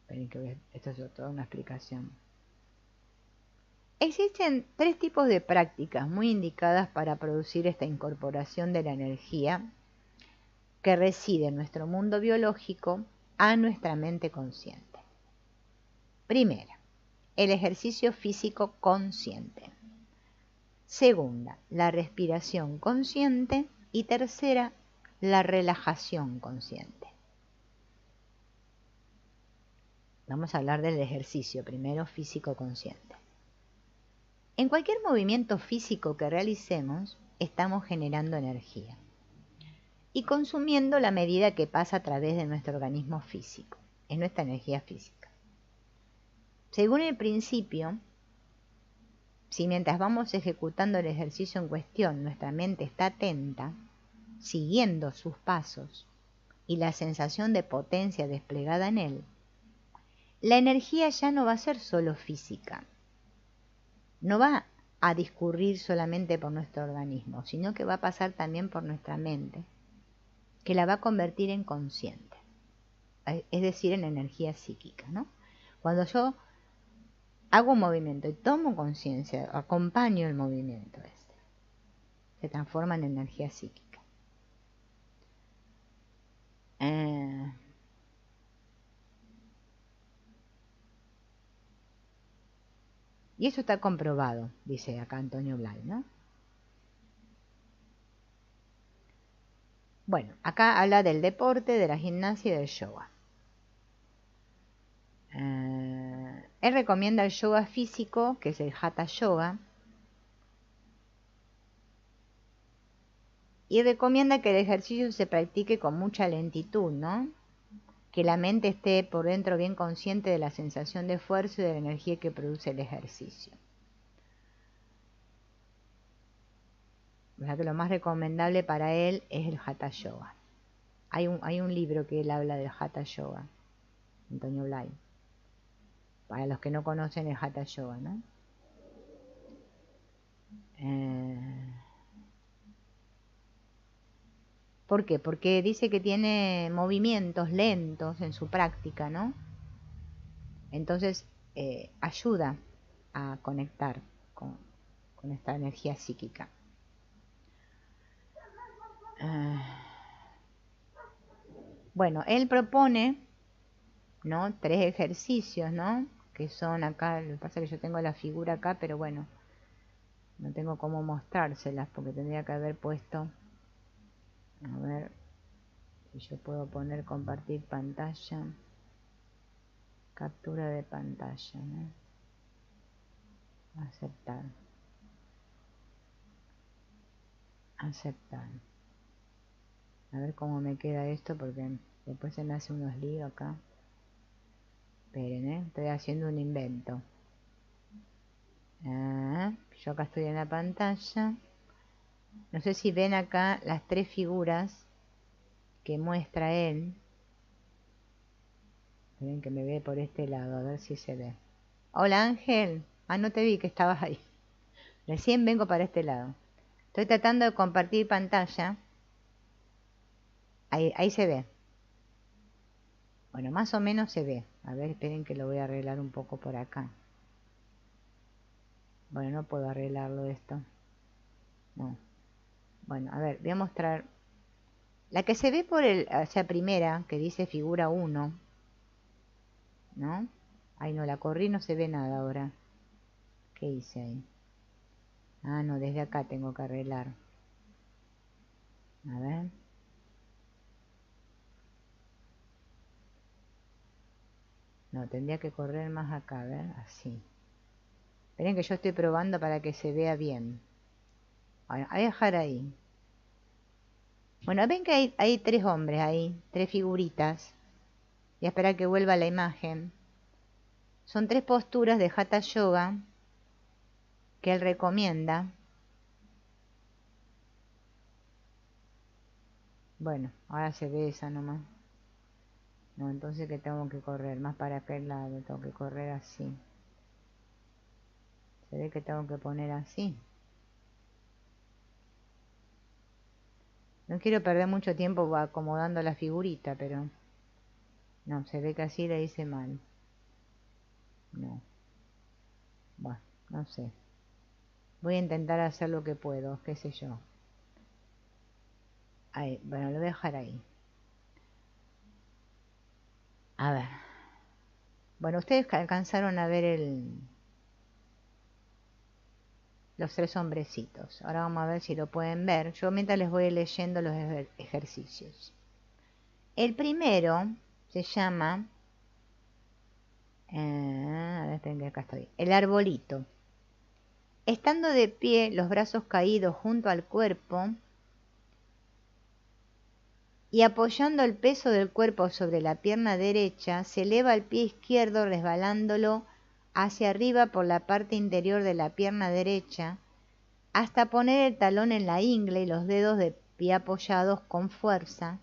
Esperen que esto es toda una explicación. Existen 3 tipos de prácticas muy indicadas para producir esta incorporación de la energía que reside en nuestro mundo biológico a nuestra mente consciente. Primera, el ejercicio físico consciente. Segunda, la respiración consciente. Y tercera, la relajación consciente. Vamos a hablar del ejercicio primero físico consciente. En cualquier movimiento físico que realicemos, estamos generando energía y consumiendo la medida que pasa a través de nuestro organismo físico, es nuestra energía física. Según el principio, si mientras vamos ejecutando el ejercicio en cuestión, nuestra mente está atenta, siguiendo sus pasos y la sensación de potencia desplegada en él, la energía ya no va a ser solo física, no va a discurrir solamente por nuestro organismo, sino que va a pasar también por nuestra mente, que la va a convertir en consciente, es decir, en energía psíquica, ¿no? Cuando yo hago un movimiento y tomo conciencia, acompaño el movimiento se transforma en energía psíquica. Y eso está comprobado, dice acá Antonio Blay, ¿no? Bueno, acá habla del deporte, de la gimnasia y del yoga. Él recomienda el yoga físico, que es el Hatha Yoga, y recomienda que el ejercicio se practique con mucha lentitud, ¿no? Que la mente esté por dentro bien consciente de la sensación de esfuerzo y de la energía que produce el ejercicio. O sea que lo más recomendable para él es el Hatha Yoga. Hay un libro que él habla del Hatha Yoga, Antonio Blay, para los que no conocen el Hatha Yoga, ¿no? ¿Por qué? Porque dice que tiene movimientos lentos en su práctica, ¿no? Entonces ayuda a conectar con esta energía psíquica. Bueno, él propone, ¿no?, 3 ejercicios, ¿no?, que son acá. Lo que pasa es que yo tengo la figura acá, pero bueno, no tengo cómo mostrárselas porque tendría que haber puesto, a ver si yo puedo poner compartir pantalla, captura de pantalla, ¿no? Aceptar. Aceptar. A ver cómo me queda esto porque después se me hace unos líos acá. Esperen, estoy haciendo un invento. Yo acá estoy en la pantalla. No sé si ven acá las 3 figuras que muestra él. Esperen que me ve por este lado, a ver si se ve. Hola Ángel. No te vi que estabas ahí. Recién vengo para este lado. Estoy tratando de compartir pantalla. Ahí se ve. Bueno, más o menos se ve. A ver, esperen que lo voy a arreglar un poco por acá. Bueno, no puedo arreglarlo esto. No. Bueno, a ver, voy a mostrar. La que se ve por primera, que dice figura 1. ¿No? Ay, no, la corrí, no se ve nada ahora. ¿Qué hice ahí? No, desde acá tengo que arreglar. A ver. No, tendría que correr más acá, a ver, así. Esperen que yo estoy probando para que se vea bien. Bueno, voy a dejar ahí. Bueno, ven que hay 3 hombres ahí, 3 figuritas. Voy a esperar que vuelva la imagen. Son 3 posturas de Hatha Yoga que él recomienda. Bueno, ahora se ve esa nomás. No, entonces que tengo que correr más para aquel lado, tengo que correr así. Se ve que tengo que poner así. No quiero perder mucho tiempo acomodando la figurita, pero no, se ve que así le hice mal. No. Bueno, no sé. Voy a intentar hacer lo que puedo, qué sé yo. Ahí, bueno, lo voy a dejar ahí. A ver. Bueno, ustedes alcanzaron a ver los 3 hombrecitos. Ahora vamos a ver si lo pueden ver. Yo mientras les voy leyendo los ejercicios. El primero se llama... a ver, esperen que acá estoy. El arbolito. Estando de pie, los brazos caídos junto al cuerpo y apoyando el peso del cuerpo sobre la pierna derecha, se eleva el pie izquierdo resbalándolo hacia arriba por la parte interior de la pierna derecha hasta poner el talón en la ingle y los dedos de pie apoyados con fuerza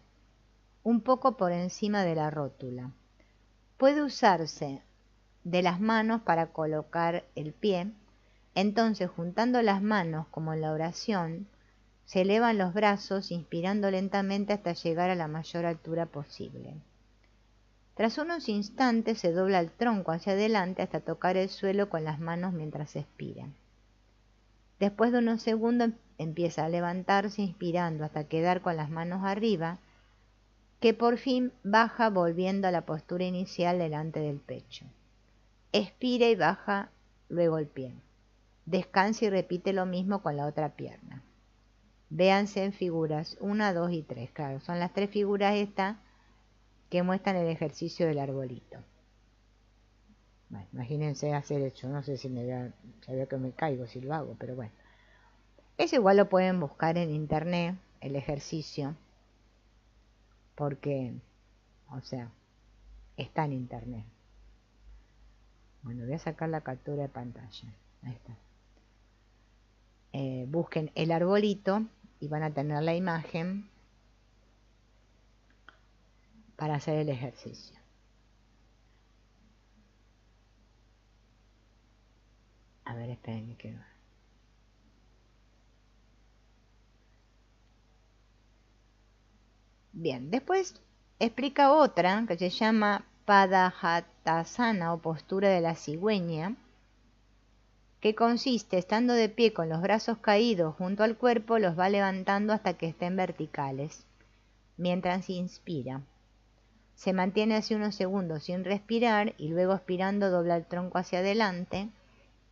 un poco por encima de la rótula. Puede usarse de las manos para colocar el pie. Entonces, juntando las manos como en la oración, se elevan los brazos, inspirando lentamente hasta llegar a la mayor altura posible. Tras unos instantes se dobla el tronco hacia adelante hasta tocar el suelo con las manos mientras se expira. Después de unos segundos empieza a levantarse inspirando hasta quedar con las manos arriba, que por fin baja volviendo a la postura inicial delante del pecho. Expira y baja luego el pie. Descansa y repite lo mismo con la otra pierna. Véanse en figuras 1, 2 y 3. Claro, son las 3 figuras estas que muestran el ejercicio del arbolito. Bueno, imagínense hacer eso. No sé si sabía que me caigo si lo hago, pero bueno. Eso igual lo pueden buscar en internet, el ejercicio, porque, o sea, está en internet. Bueno, voy a sacar la captura de pantalla. Ahí está. Busquen el arbolito y van a tener la imagen para hacer el ejercicio. A ver, esperen que va. Bien, después explica otra que se llama Padahasana o postura de la cigüeña, que consiste, estando de pie con los brazos caídos junto al cuerpo, los va levantando hasta que estén verticales, mientras inspira. Se mantiene así unos segundos sin respirar y luego expirando dobla el tronco hacia adelante,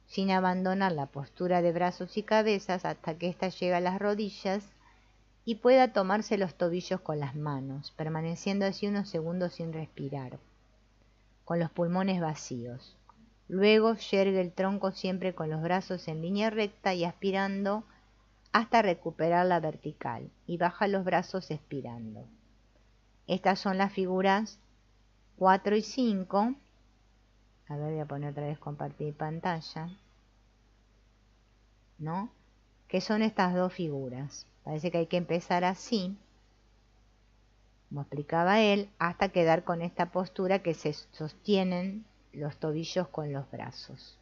sin abandonar la postura de brazos y cabezas hasta que ésta llega a las rodillas y pueda tomarse los tobillos con las manos, permaneciendo así unos segundos sin respirar, con los pulmones vacíos. Luego yergue el tronco siempre con los brazos en línea recta y aspirando hasta recuperar la vertical, y baja los brazos expirando. Estas son las figuras 4 y 5. A ver, voy a poner otra vez compartir pantalla, ¿no? Que son estas dos figuras. Parece que hay que empezar así, como explicaba él, hasta quedar con esta postura que se sostienen los tobillos con los brazos.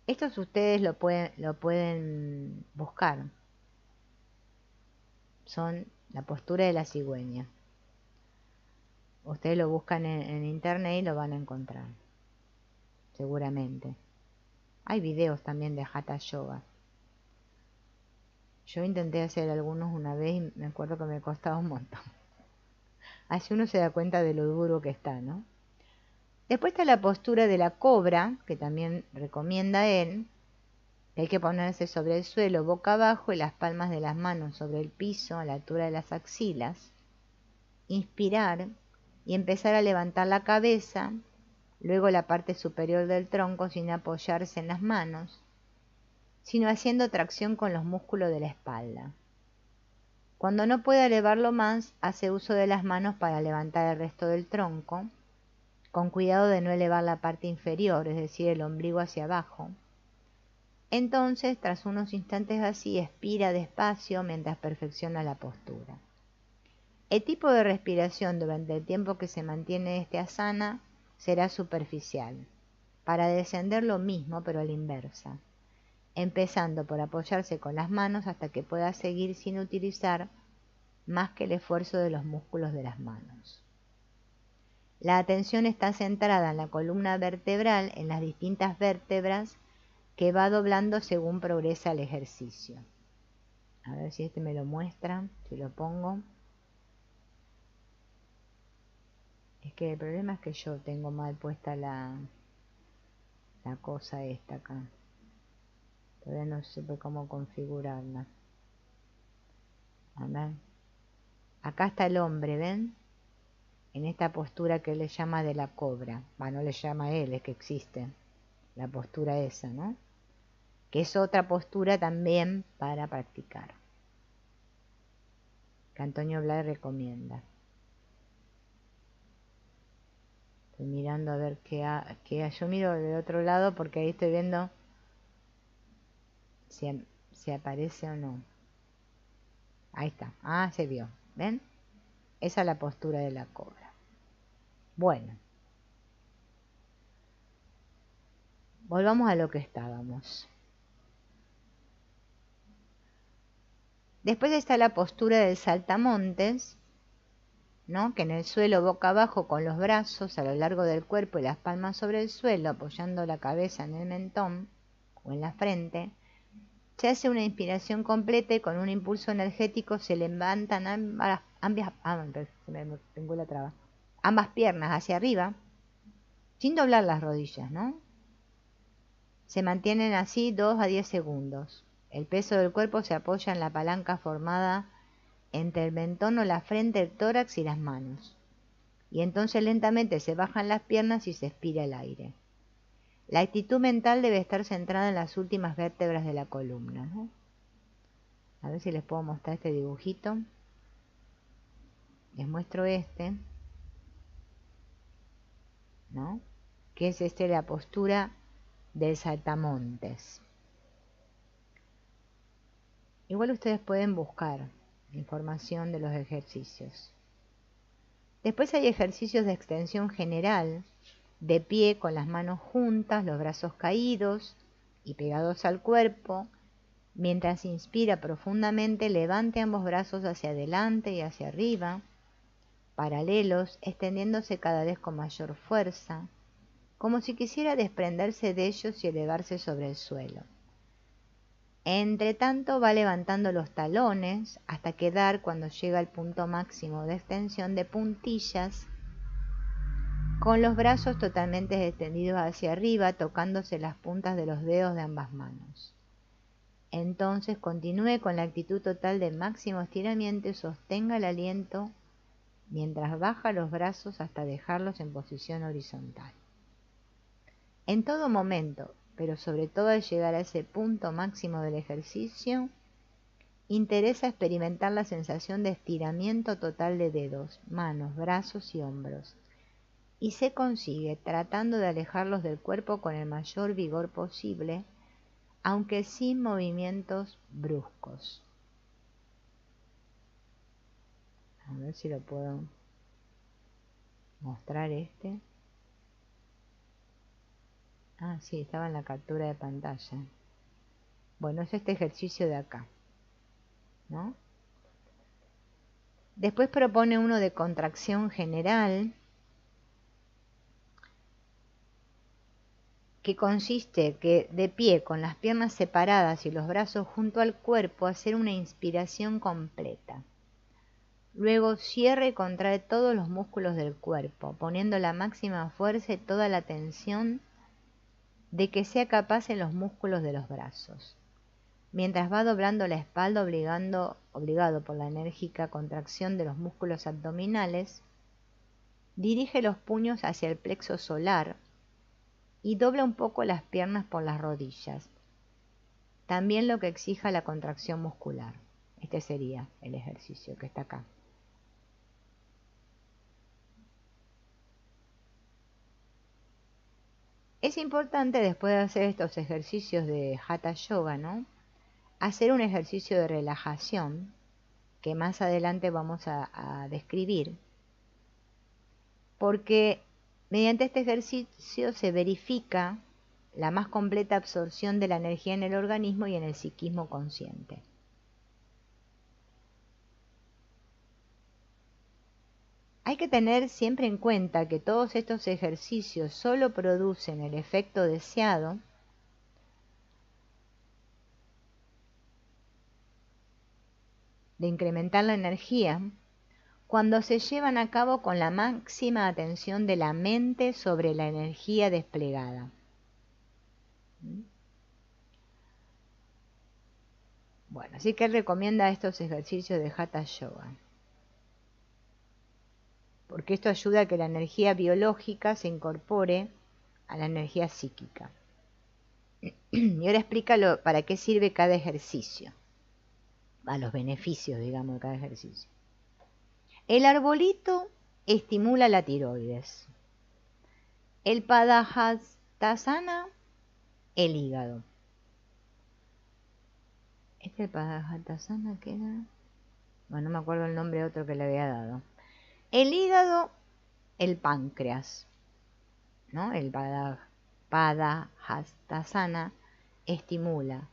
Estos ustedes lo pueden buscar. Son la postura de la cigüeña. Ustedes lo buscan en internet y lo van a encontrar, seguramente. Hay videos también de Hatha Yoga. Yo intenté hacer algunos una vez y me acuerdo que me costaba un montón. Así uno se da cuenta de lo duro que está, ¿no? Después está la postura de la cobra, que también recomienda él, que hay que ponerse sobre el suelo boca abajo y las palmas de las manos sobre el piso a la altura de las axilas. Inspirar y empezar a levantar la cabeza, luego la parte superior del tronco sin apoyarse en las manos, sino haciendo tracción con los músculos de la espalda. Cuando no pueda elevarlo más, hace uso de las manos para levantar el resto del tronco, con cuidado de no elevar la parte inferior, es decir, el ombligo hacia abajo. Entonces, tras unos instantes así, expira despacio mientras perfecciona la postura. El tipo de respiración durante el tiempo que se mantiene este asana será superficial, para descender lo mismo pero a la inversa, empezando por apoyarse con las manos hasta que pueda seguir sin utilizar más que el esfuerzo de los músculos de las manos. La atención está centrada en la columna vertebral, en las distintas vértebras que va doblando según progresa el ejercicio. A ver si este me lo muestra, si lo pongo. Es que el problema es que yo tengo mal puesta la cosa esta acá. Todavía no supe cómo configurarla. A ver. Acá está el hombre, ¿ven? En esta postura que él le llama de la cobra. No le llama él, es que existe la postura esa, ¿no? Que es otra postura también para practicar, que Antonio Blay recomienda. Estoy mirando a ver qué yo miro del otro lado porque ahí estoy viendo si aparece o no. Ahí está. Ah, se vio. ¿Ven? Esa es la postura de la cobra. Bueno. Volvamos a lo que estábamos. Después está la postura del saltamontes, ¿no? Que en el suelo boca abajo con los brazos a lo largo del cuerpo y las palmas sobre el suelo, apoyando la cabeza en el mentón o en la frente, Se hace una inspiración completa y con un impulso energético se levantan ambas piernas hacia arriba, sin doblar las rodillas, ¿no? Se mantienen así 2 a 10 segundos. El peso del cuerpo se apoya en la palanca formada entre el mentón o la frente, el tórax y las manos. Y entonces lentamente se bajan las piernas y se expira el aire. La actitud mental debe estar centrada en las últimas vértebras de la columna, ¿no? A ver si les puedo mostrar este dibujito. Les muestro este, ¿no? Que es la postura del saltamontes. Igual ustedes pueden buscar información de los ejercicios. Después hay ejercicios de extensión general, de pie con las manos juntas, los brazos caídos y pegados al cuerpo. Mientras inspira profundamente, levante ambos brazos hacia adelante y hacia arriba, paralelos, extendiéndose cada vez con mayor fuerza, como si quisiera desprenderse de ellos y elevarse sobre el suelo. Entre tanto va levantando los talones hasta quedar, cuando llega al punto máximo de extensión, de puntillas, con los brazos totalmente extendidos hacia arriba, tocándose las puntas de los dedos de ambas manos. Entonces continúe con la actitud total de máximo estiramiento y sostenga el aliento mientras baja los brazos hasta dejarlos en posición horizontal. En todo momento, pero sobre todo al llegar a ese punto máximo del ejercicio, interesa experimentar la sensación de estiramiento total de dedos, manos, brazos y hombros, y se consigue tratando de alejarlos del cuerpo con el mayor vigor posible, aunque sin movimientos bruscos. A ver si lo puedo mostrar este. Ah, sí, estaba en la captura de pantalla. Bueno, es este ejercicio de acá, ¿no? Después propone uno de contracción general, que consiste que de pie, con las piernas separadas y los brazos junto al cuerpo, hacer una inspiración completa. Luego cierra y contrae todos los músculos del cuerpo, poniendo la máxima fuerza y toda la tensión de que sea capaz en los músculos de los brazos. Mientras va doblando la espalda, obligado por la enérgica contracción de los músculos abdominales, dirige los puños hacia el plexo solar y dobla un poco las piernas por las rodillas, también lo que exija la contracción muscular. Este sería el ejercicio que está acá. Es importante, después de hacer estos ejercicios de Hatha Yoga, ¿no?, hacer un ejercicio de relajación, que más adelante vamos a describir, porque mediante este ejercicio se verifica la más completa absorción de la energía en el organismo y en el psiquismo consciente. Hay que tener siempre en cuenta que todos estos ejercicios solo producen el efecto deseado de incrementar la energía cuando se llevan a cabo con la máxima atención de la mente sobre la energía desplegada. Bueno, así que él recomienda estos ejercicios de Hatha Yoga, porque esto ayuda a que la energía biológica se incorpore a la energía psíquica. Y ahora explícalo para qué sirve cada ejercicio, a los beneficios, digamos, de cada ejercicio. El arbolito estimula la tiroides. El Padahastasana, el hígado. El Padahastasana, ¿qué era? Bueno, no me acuerdo el nombre otro que le había dado. El hígado, el páncreas, ¿no? El Padahastasana estimula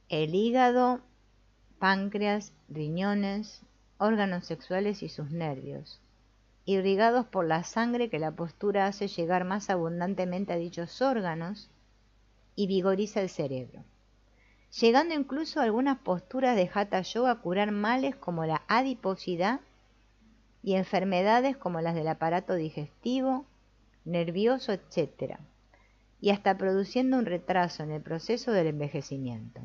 el hígado, páncreas, riñones, órganos sexuales y sus nervios, irrigados por la sangre que la postura hace llegar más abundantemente a dichos órganos y vigoriza el cerebro. llegando incluso algunas posturas de Hatha Yoga a curar males como la adiposidad y enfermedades como las del aparato digestivo, nervioso, etc. Y hasta produciendo un retraso en el proceso del envejecimiento.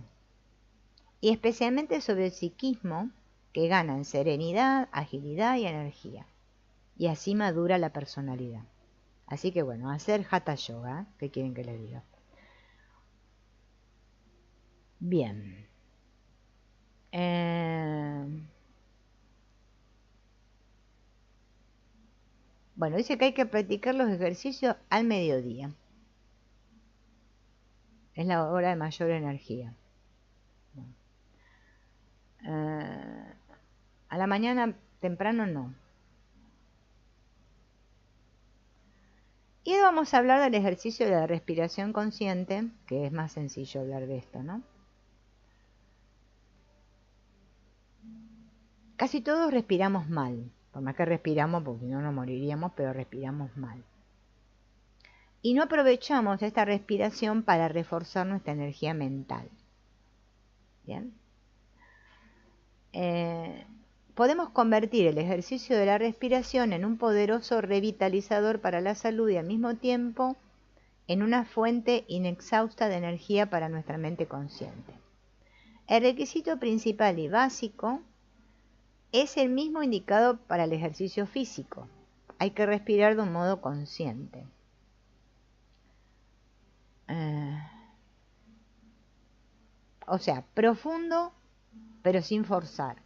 Y especialmente sobre el psiquismo, que gana en serenidad, agilidad y energía. Y así madura la personalidad. Así que bueno, hacer Hatha Yoga, ¿eh? ¿Qué quieren que les diga? Bien. Bueno, dice que hay que practicar los ejercicios al mediodía. Es la hora de mayor energía. A la mañana temprano no. Y hoy vamos a hablar del ejercicio de la respiración consciente, que es más sencillo hablar de esto, ¿no? Casi todos respiramos mal, por más que respiramos, porque no nos moriríamos, pero respiramos mal. Y no aprovechamos esta respiración para reforzar nuestra energía mental. ¿Bien? Podemos convertir el ejercicio de la respiración en un poderoso revitalizador para la salud y al mismo tiempo en una fuente inexhausta de energía para nuestra mente consciente. El requisito principal y básico es el mismo indicado para el ejercicio físico. Hay que respirar de un modo consciente. O sea, profundo, pero sin forzar.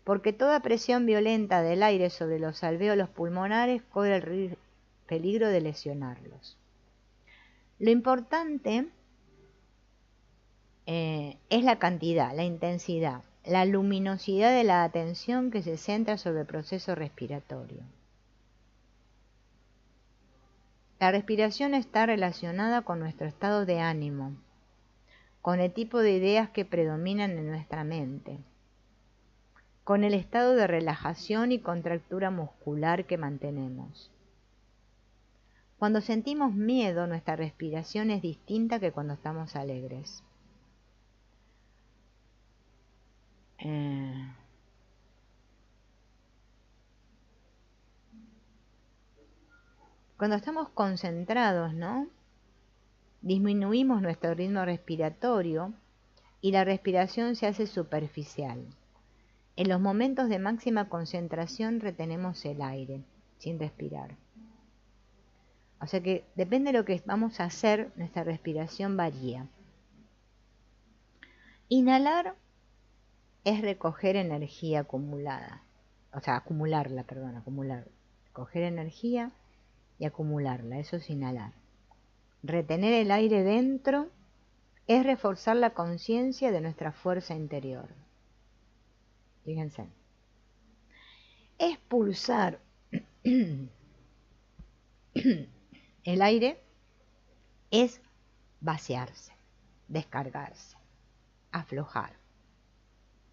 Porque toda presión violenta del aire sobre los alvéolos pulmonares corre el peligro de lesionarlos. Lo importante es la cantidad, la intensidad, la luminosidad de la atención que se centra sobre el proceso respiratorio. La respiración está relacionada con nuestro estado de ánimo, con el tipo de ideas que predominan en nuestra mente, con el estado de relajación y contractura muscular que mantenemos. Cuando sentimos miedo, nuestra respiración es distinta que cuando estamos alegres. Cuando estamos concentrados, ¿no? Disminuimos nuestro ritmo respiratorio y la respiración se hace superficial. En los momentos de máxima concentración retenemos el aire, sin respirar. O sea que depende de lo que vamos a hacer, nuestra respiración varía. Inhalar es recoger energía acumulada. O sea, acumularla. Coger energía y acumularla, eso es inhalar. Retener el aire dentro es reforzar la conciencia de nuestra fuerza interior. Fíjense. Expulsar el aire es vaciarse, descargarse, aflojar.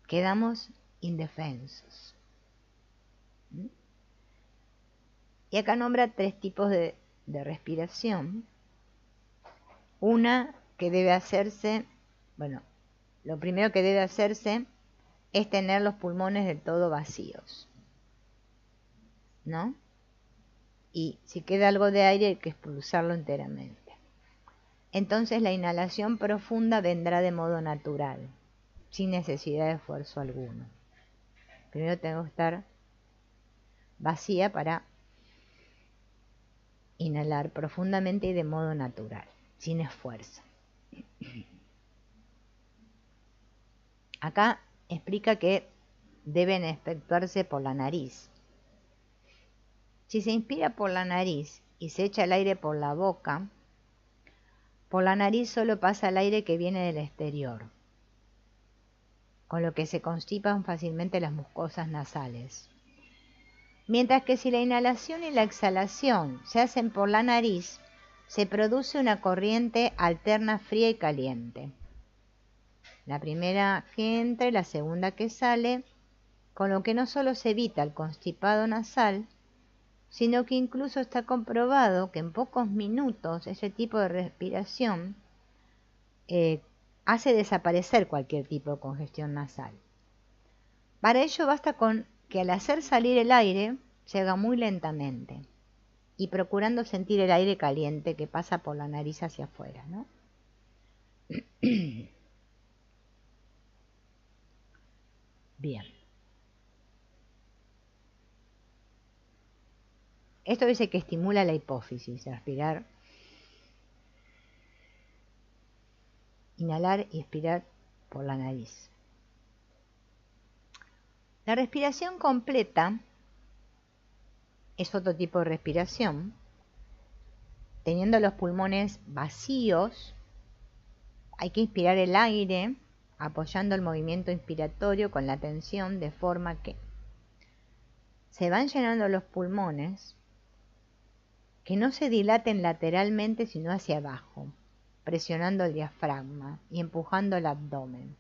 Quedamos indefensos. Y acá nombra 3 tipos de respiración. Una que debe hacerse, bueno, lo primero que debe hacerse es tener los pulmones del todo vacíos, ¿no? Y si queda algo de aire hay que expulsarlo enteramente. Entonces la inhalación profunda vendrá de modo natural, sin necesidad de esfuerzo alguno. Primero tengo que estar vacía para inhalar profundamente y de modo natural, sin esfuerzo. Acá explica que deben efectuarse por la nariz. Si se inspira por la nariz y se echa el aire por la boca, por la nariz solo pasa el aire que viene del exterior, con lo que se constipan fácilmente las mucosas nasales. Mientras que si la inhalación y la exhalación se hacen por la nariz, se produce una corriente alterna fría y caliente. La primera que entra y la segunda que sale, con lo que no solo se evita el constipado nasal, sino que incluso está comprobado que en pocos minutos ese tipo de respiración hace desaparecer cualquier tipo de congestión nasal. Para ello basta con que al hacer salir el aire se haga muy lentamente y procurando sentir el aire caliente que pasa por la nariz hacia afuera, ¿no? Bien. Esto dice que estimula la hipófisis, respirar, inhalar y expirar por la nariz. La respiración completa es otro tipo de respiración. Teniendo los pulmones vacíos, hay que inspirar el aire apoyando el movimiento inspiratorio con la tensión de forma que se van llenando los pulmones, que no se dilaten lateralmente sino hacia abajo, presionando el diafragma y empujando el abdomen,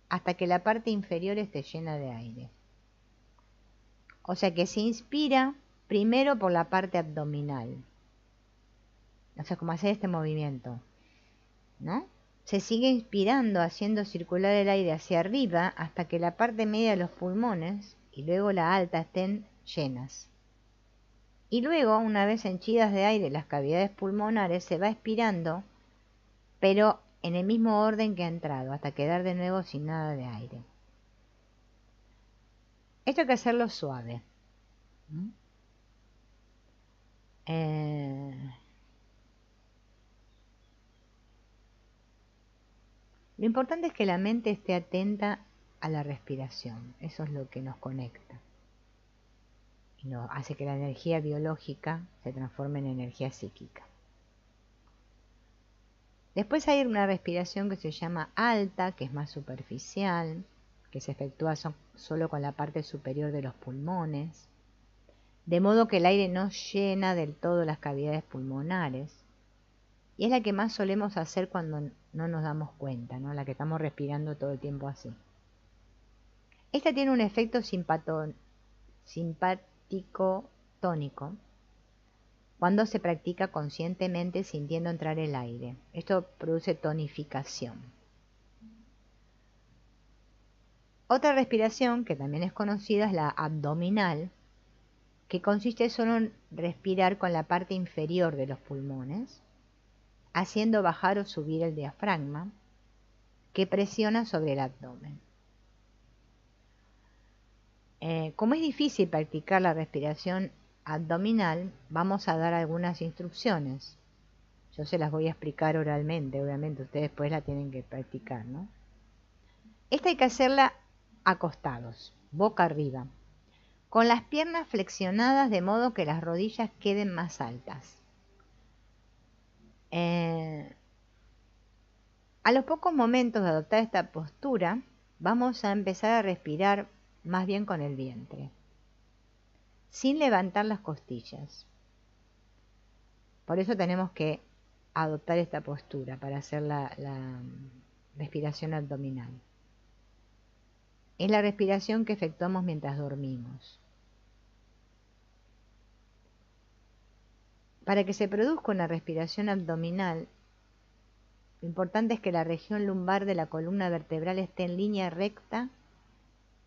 hasta que la parte inferior esté llena de aire. O sea que se inspira primero por la parte abdominal. O sea, como hacer este movimiento, ¿no? Se sigue inspirando, haciendo circular el aire hacia arriba hasta que la parte media de los pulmones y luego la alta estén llenas. Y luego, una vez henchidas de aire las cavidades pulmonares, se va expirando, pero en el mismo orden que ha entrado, hasta quedar de nuevo sin nada de aire. Esto hay que hacerlo suave. Lo importante es que la mente esté atenta a la respiración. Eso es lo que nos conecta. Y nos hace que la energía biológica se transforme en energía psíquica. Después hay una respiración que se llama alta, que es más superficial, que se efectúa solo con la parte superior de los pulmones, de modo que el aire no llena del todo las cavidades pulmonares, y es la que más solemos hacer cuando no nos damos cuenta, ¿no? La que estamos respirando todo el tiempo así. Esta tiene un efecto simpático tónico cuando se practica conscientemente sintiendo entrar el aire. Esto produce tonificación. Otra respiración que también es conocida es la abdominal, que consiste solo en respirar con la parte inferior de los pulmones, haciendo bajar o subir el diafragma, que presiona sobre el abdomen. Como es difícil practicar la respiración abdominal, vamos a dar algunas instrucciones. Yo se las voy a explicar oralmente, obviamente ustedes después la tienen que practicar, ¿no? Esta hay que hacerla acostados, boca arriba, con las piernas flexionadas de modo que las rodillas queden más altas. A los pocos momentos de adoptar esta postura, vamos a empezar a respirar más bien con el vientre, sin levantar las costillas. Por eso tenemos que adoptar esta postura para hacer la respiración abdominal. Es la respiración que efectuamos mientras dormimos. Para que se produzca una respiración abdominal, lo importante es que la región lumbar de la columna vertebral esté en línea recta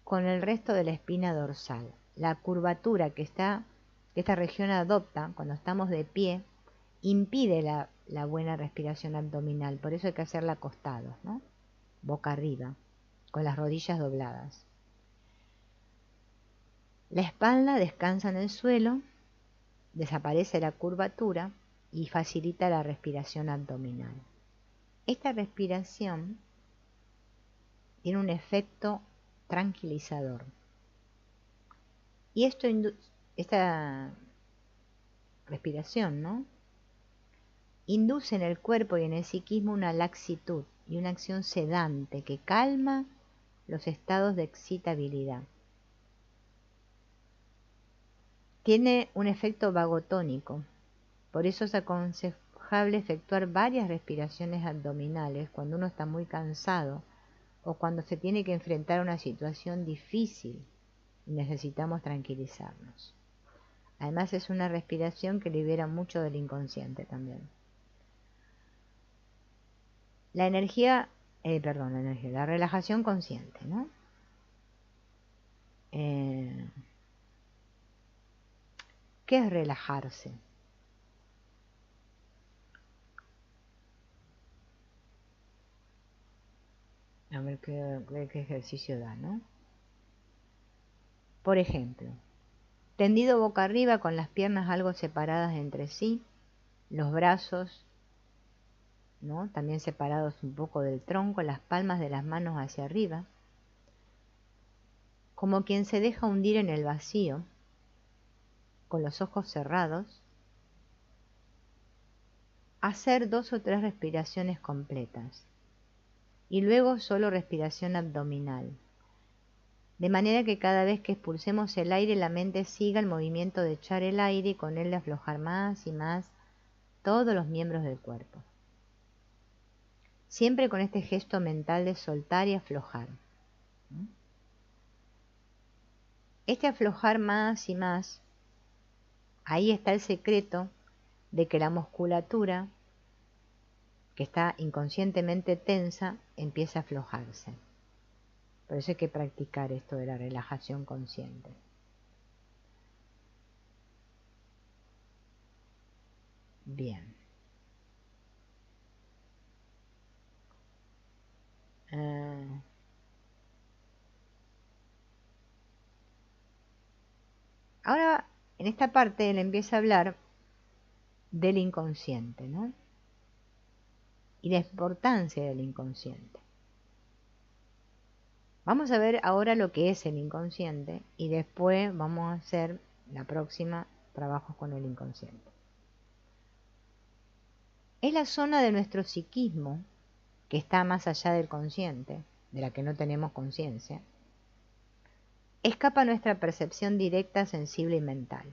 con el resto de la espina dorsal. La curvatura que esta región adopta cuando estamos de pie impide la buena respiración abdominal, por eso hay que hacerla acostados, ¿no? Boca arriba, con las rodillas dobladas. La espalda descansa en el suelo, desaparece la curvatura y facilita la respiración abdominal. Esta respiración tiene un efecto tranquilizador. Y esta respiración, ¿no?, induce en el cuerpo y en el psiquismo una laxitud y una acción sedante que calma los estados de excitabilidad. Tiene un efecto vagotónico, por eso es aconsejable efectuar varias respiraciones abdominales cuando uno está muy cansado o cuando se tiene que enfrentar a una situación difícil y necesitamos tranquilizarnos. Además es una respiración que libera mucho del inconsciente también. La energía perdón, la energía, la relajación consciente, ¿no? ¿Qué es relajarse? A ver qué ejercicio da, ¿no? Por ejemplo, tendido boca arriba con las piernas algo separadas entre sí, los brazos, ¿no? También separados un poco del tronco, las palmas de las manos hacia arriba, como quien se deja hundir en el vacío, con los ojos cerrados, hacer 2 o 3 respiraciones completas y luego solo respiración abdominal, de manera que cada vez que expulsemos el aire la mente siga el movimiento de echar el aire y con él de aflojar más y más todos los miembros del cuerpo, siempre con este gesto mental de soltar y aflojar. Este aflojar más y más, ahí está el secreto de que la musculatura, que está inconscientemente tensa, empieza a aflojarse. Por eso hay que practicar esto de la relajación consciente. Bien. Ahora, en esta parte, él empieza a hablar del inconsciente, ¿no? Y la importancia del inconsciente. Vamos a ver ahora lo que es el inconsciente y después vamos a hacer la próxima trabajos con el inconsciente. Es la zona de nuestro psiquismo que está más allá del consciente, de la que no tenemos conciencia. Escapa a nuestra percepción directa, sensible y mental.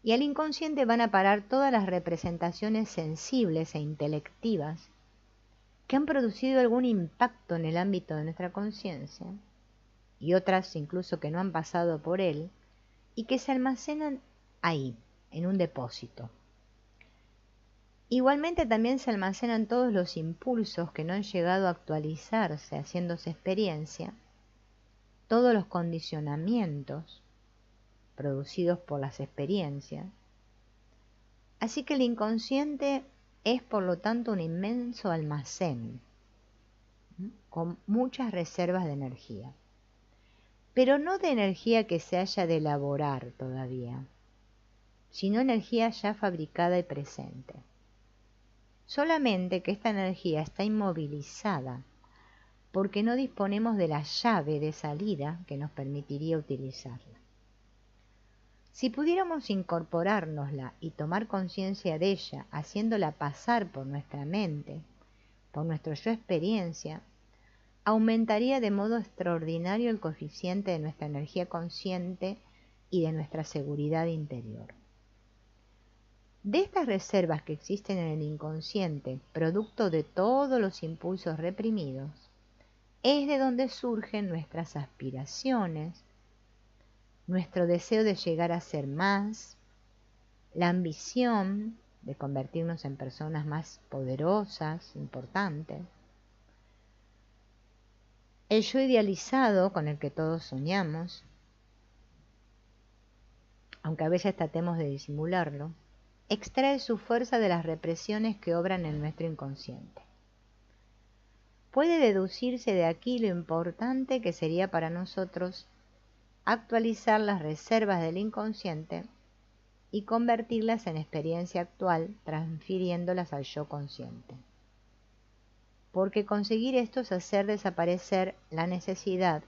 Y al inconsciente van a parar todas las representaciones sensibles e intelectivas que han producido algún impacto en el ámbito de nuestra conciencia, y otras incluso que no han pasado por él, y que se almacenan ahí, en un depósito. Igualmente también se almacenan todos los impulsos que no han llegado a actualizarse haciéndose experiencia, todos los condicionamientos producidos por las experiencias. Así que el inconsciente es por lo tanto un inmenso almacén con muchas reservas de energía, pero no de energía que se haya de elaborar todavía, sino energía ya fabricada y presente. Solamente que esta energía está inmovilizada porque no disponemos de la llave de salida que nos permitiría utilizarla. Si pudiéramos incorporárnosla y tomar conciencia de ella, haciéndola pasar por nuestra mente, por nuestro yo experiencia, aumentaría de modo extraordinario el coeficiente de nuestra energía consciente y de nuestra seguridad interior. De estas reservas que existen en el inconsciente, producto de todos los impulsos reprimidos, es de donde surgen nuestras aspiraciones, nuestro deseo de llegar a ser más, la ambición de convertirnos en personas más poderosas, importantes, el yo idealizado con el que todos soñamos, aunque a veces tratemos de disimularlo, extrae su fuerza de las represiones que obran en nuestro inconsciente. Puede deducirse de aquí lo importante que sería para nosotros actualizar las reservas del inconsciente y convertirlas en experiencia actual, transfiriéndolas al yo consciente. Porque conseguir esto es hacer desaparecer la necesidad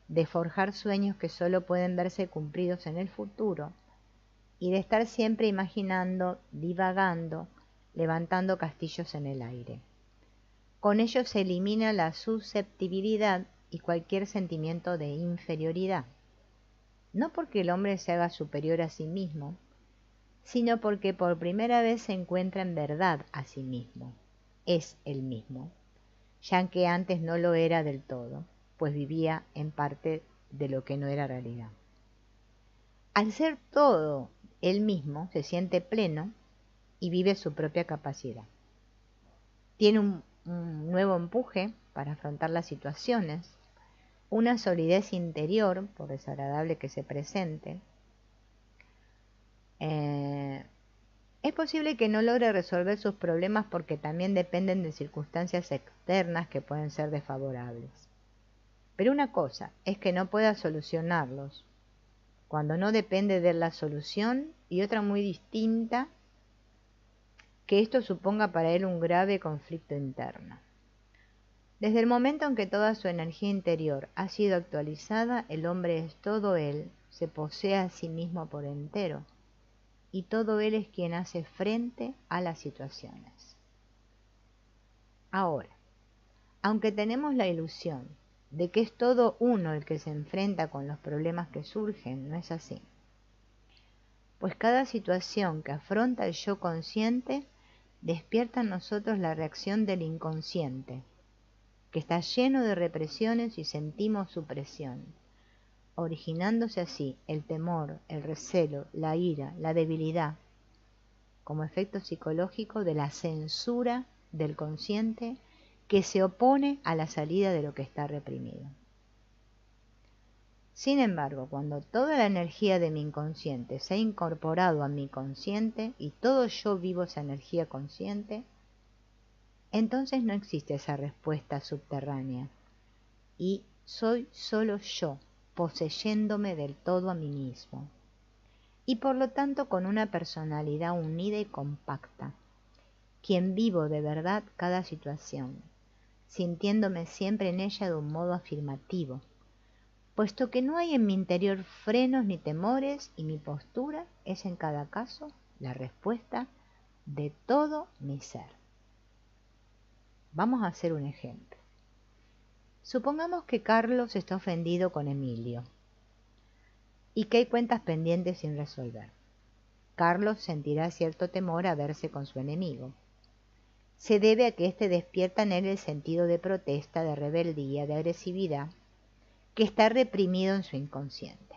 de forjar sueños que solo pueden verse cumplidos en el futuro y de estar siempre imaginando, divagando, levantando castillos en el aire. Con ello se elimina la susceptibilidad y cualquier sentimiento de inferioridad. No porque el hombre se haga superior a sí mismo, sino porque por primera vez se encuentra en verdad a sí mismo. Es el mismo, ya que antes no lo era del todo, pues vivía en parte de lo que no era realidad. Al ser todo él mismo, se siente pleno y vive su propia capacidad. Tiene un un nuevo empuje para afrontar las situaciones, una solidez interior, por desagradable que se presente. Es posible que no logre resolver sus problemas porque también dependen de circunstancias externas que pueden ser desfavorables. Pero una cosa es que no pueda solucionarlos cuando no depende de la solución, y otra muy distinta, que esto suponga para él un grave conflicto interno. Desde el momento en que toda su energía interior ha sido actualizada, el hombre es todo él, se posee a sí mismo por entero, y todo él es quien hace frente a las situaciones. Ahora, aunque tenemos la ilusión de que es todo uno el que se enfrenta con los problemas que surgen, no es así. Pues cada situación que afronta el yo consciente despierta en nosotros la reacción del inconsciente, que está lleno de represiones y sentimos su presión, originándose así el temor, el recelo, la ira, la debilidad, como efecto psicológico de la censura del consciente que se opone a la salida de lo que está reprimido. Sin embargo, cuando toda la energía de mi inconsciente se ha incorporado a mi consciente y todo yo vivo esa energía consciente, entonces no existe esa respuesta subterránea y soy solo yo, poseyéndome del todo a mí mismo, y por lo tanto con una personalidad unida y compacta, quien vivo de verdad cada situación, sintiéndome siempre en ella de un modo afirmativo, puesto que no hay en mi interior frenos ni temores, y mi postura es en cada caso la respuesta de todo mi ser. Vamos a hacer un ejemplo. Supongamos que Carlos está ofendido con Emilio y que hay cuentas pendientes sin resolver. Carlos sentirá cierto temor a verse con su enemigo. Se debe a que éste despierta en él el sentido de protesta, de rebeldía, de agresividad, que está reprimido en su inconsciente.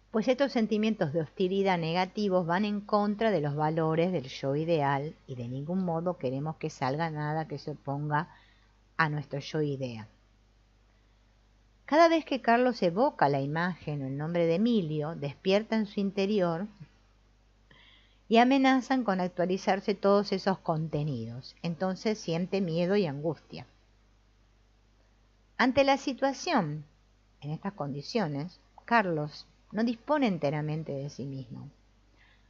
Pues estos sentimientos de hostilidad negativos van en contra de los valores del yo ideal y de ningún modo queremos que salga nada que se oponga a nuestro yo idea. Cada vez que Carlos evoca la imagen o el nombre de Emilio, despierta en su interior y amenazan con actualizarse todos esos contenidos. Entonces siente miedo y angustia. Ante la situación, en estas condiciones, Carlos no dispone enteramente de sí mismo.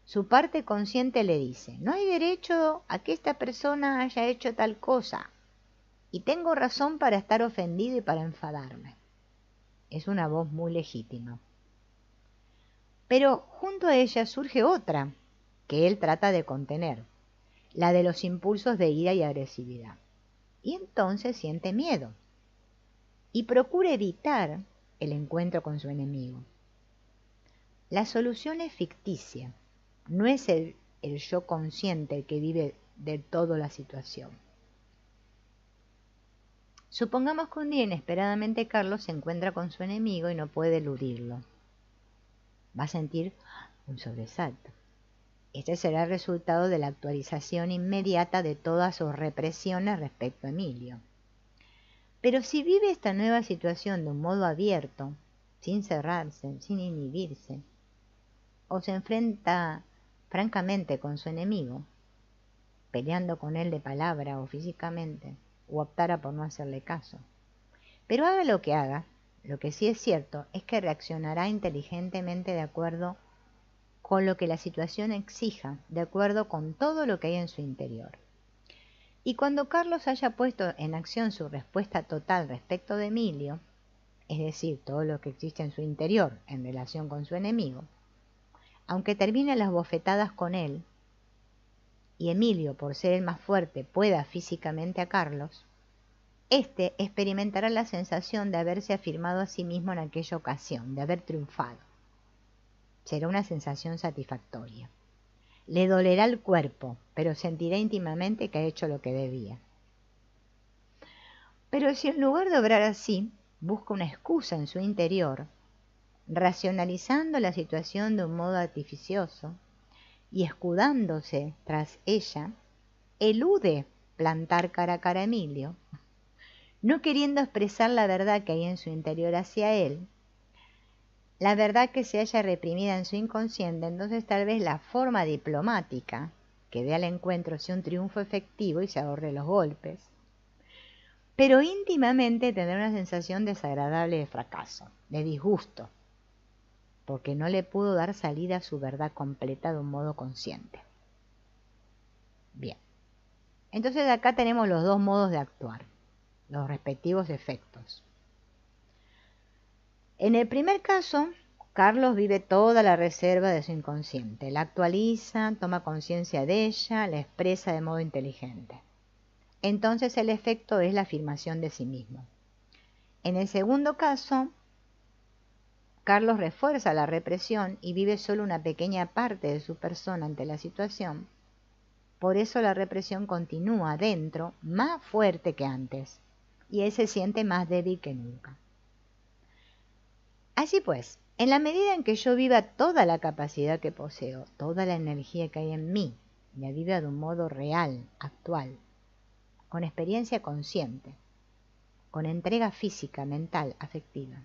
Su parte consciente le dice: no hay derecho a que esta persona haya hecho tal cosa, y tengo razón para estar ofendido y para enfadarme. Es una voz muy legítima. Pero junto a ella surge otra, que él trata de contener, la de los impulsos de ira y agresividad. Y entonces siente miedo y procura evitar el encuentro con su enemigo. La solución es ficticia, no es el yo consciente el que vive del todo la situación. Supongamos que un día inesperadamente Carlos se encuentra con su enemigo y no puede eludirlo. Va a sentir un sobresalto. Este será el resultado de la actualización inmediata de todas sus represiones respecto a Emilio. Pero si vive esta nueva situación de un modo abierto, sin cerrarse, sin inhibirse, o se enfrenta francamente con su enemigo, peleando con él de palabra o físicamente, o optara por no hacerle caso. Pero haga lo que haga, lo que sí es cierto es que reaccionará inteligentemente de acuerdo con lo que la situación exija, de acuerdo con todo lo que hay en su interior. Y cuando Carlos haya puesto en acción su respuesta total respecto de Emilio, es decir, todo lo que existe en su interior en relación con su enemigo, aunque termine las bofetadas con él, y Emilio, por ser el más fuerte, pueda físicamente a Carlos, éste experimentará la sensación de haberse afirmado a sí mismo en aquella ocasión, de haber triunfado. Será una sensación satisfactoria. Le dolerá el cuerpo, pero sentirá íntimamente que ha hecho lo que debía. Pero si en lugar de obrar así, busca una excusa en su interior, racionalizando la situación de un modo artificioso y escudándose tras ella, elude plantar cara a cara a Emilio, no queriendo expresar la verdad que hay en su interior hacia él, la verdad que se haya reprimida en su inconsciente, entonces tal vez la forma diplomática que dé al encuentro sea un triunfo efectivo y se ahorre los golpes, pero íntimamente tendrá una sensación desagradable de fracaso, de disgusto, porque no le pudo dar salida a su verdad completa de un modo consciente. Bien, entonces acá tenemos los dos modos de actuar, los respectivos efectos. En el primer caso, Carlos vive toda la reserva de su inconsciente, la actualiza, toma conciencia de ella, la expresa de modo inteligente. Entonces el efecto es la afirmación de sí mismo. En el segundo caso, Carlos refuerza la represión y vive solo una pequeña parte de su persona ante la situación. Por eso la represión continúa dentro más fuerte que antes y él se siente más débil que nunca. Así pues, en la medida en que yo viva toda la capacidad que poseo, toda la energía que hay en mí, la viva de un modo real, actual, con experiencia consciente, con entrega física, mental, afectiva,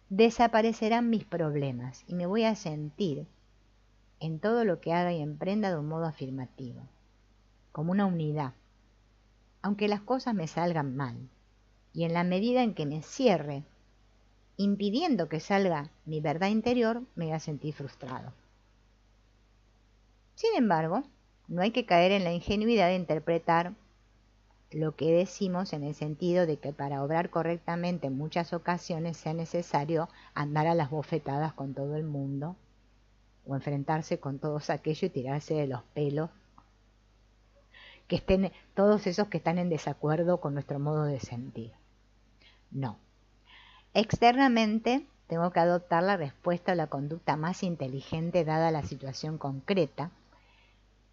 desaparecerán mis problemas y me voy a sentir en todo lo que haga y emprenda de un modo afirmativo, como una unidad, aunque las cosas me salgan mal, y en la medida en que me cierre, impidiendo que salga mi verdad interior, me voy a sentir frustrado. Sin embargo, no hay que caer en la ingenuidad de interpretar lo que decimos en el sentido de que para obrar correctamente en muchas ocasiones sea necesario andar a las bofetadas con todo el mundo o enfrentarse con todos aquellos y tirarse de los pelos, que estén todos esos que están en desacuerdo con nuestro modo de sentir. No. Externamente tengo que adoptar la respuesta o la conducta más inteligente dada la situación concreta,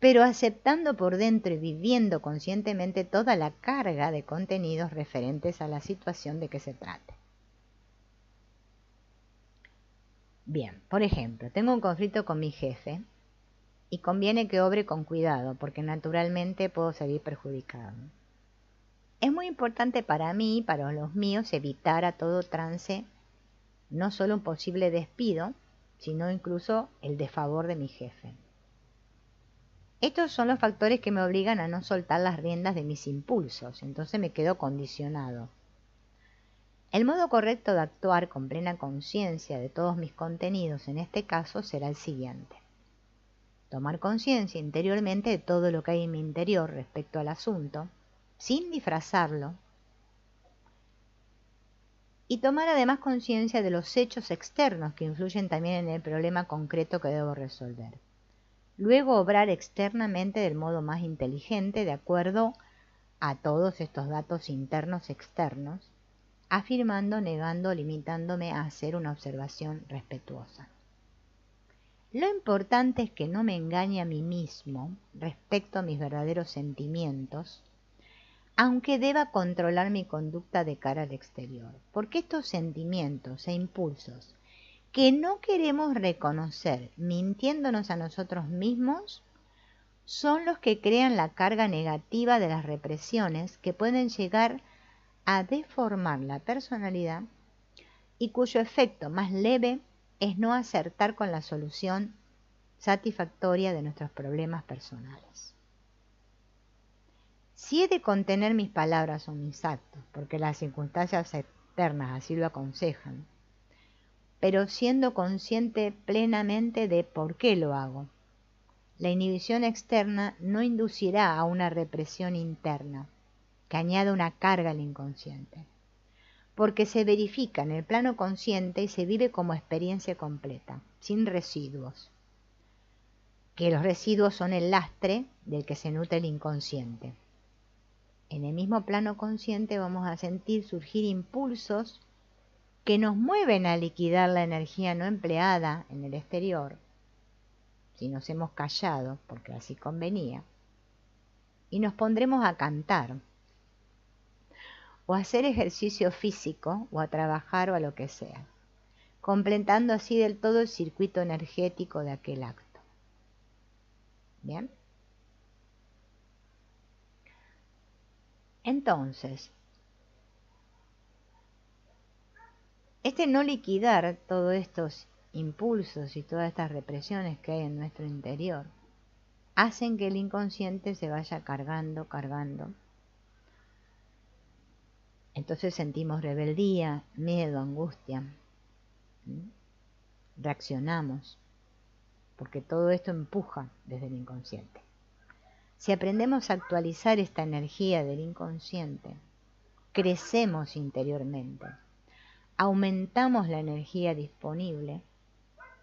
pero aceptando por dentro y viviendo conscientemente toda la carga de contenidos referentes a la situación de que se trate. Bien, por ejemplo, tengo un conflicto con mi jefe y conviene que obre con cuidado porque naturalmente puedo salir perjudicado. Es muy importante para mí y para los míos evitar a todo trance no solo un posible despido, sino incluso el desfavor de mi jefe. Estos son los factores que me obligan a no soltar las riendas de mis impulsos, entonces me quedo condicionado. El modo correcto de actuar con plena conciencia de todos mis contenidos en este caso será el siguiente. Tomar conciencia interiormente de todo lo que hay en mi interior respecto al asunto, sin disfrazarlo, y tomar además conciencia de los hechos externos que influyen también en el problema concreto que debo resolver. Luego obrar externamente del modo más inteligente de acuerdo a todos estos datos internos externos, afirmando, negando, limitándome a hacer una observación respetuosa. Lo importante es que no me engañe a mí mismo respecto a mis verdaderos sentimientos, aunque deba controlar mi conducta de cara al exterior, porque estos sentimientos e impulsos que no queremos reconocer mintiéndonos a nosotros mismos son los que crean la carga negativa de las represiones que pueden llegar a deformar la personalidad y cuyo efecto más leve es no acertar con la solución satisfactoria de nuestros problemas personales. Si he de contener mis palabras o mis actos, porque las circunstancias externas así lo aconsejan, pero siendo consciente plenamente de por qué lo hago. La inhibición externa no inducirá a una represión interna, que añada una carga al inconsciente, porque se verifica en el plano consciente y se vive como experiencia completa, sin residuos, que los residuos son el lastre del que se nutre el inconsciente. En el mismo plano consciente vamos a sentir surgir impulsos que nos mueven a liquidar la energía no empleada en el exterior, si nos hemos callado, porque así convenía, y nos pondremos a cantar, o a hacer ejercicio físico, o a trabajar o a lo que sea, completando así del todo el circuito energético de aquel acto. ¿Bien? Entonces, no liquidar todos estos impulsos y todas estas represiones que hay en nuestro interior hacen que el inconsciente se vaya cargando. Entonces sentimos rebeldía, miedo, angustia. Reaccionamos, porque todo esto empuja desde el inconsciente. Si aprendemos a actualizar esta energía del inconsciente, crecemos interiormente, aumentamos la energía disponible,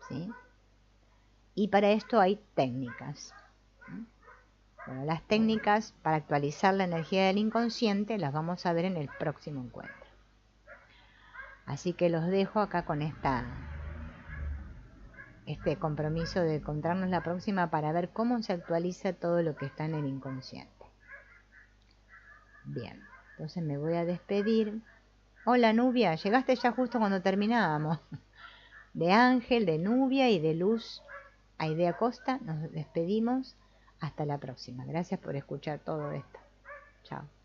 ¿sí? Y para esto hay técnicas. Bueno, las técnicas para actualizar la energía del inconsciente las vamos a ver en el próximo encuentro. Así que los dejo acá con este compromiso de encontrarnos la próxima para ver cómo se actualiza todo lo que está en el inconsciente. Bien, entonces me voy a despedir. Hola Nubia, llegaste ya justo cuando terminábamos. De Ángel, de Nubia y de Luz Aidea Costa, nos despedimos. Hasta la próxima. Gracias por escuchar todo esto. Chao.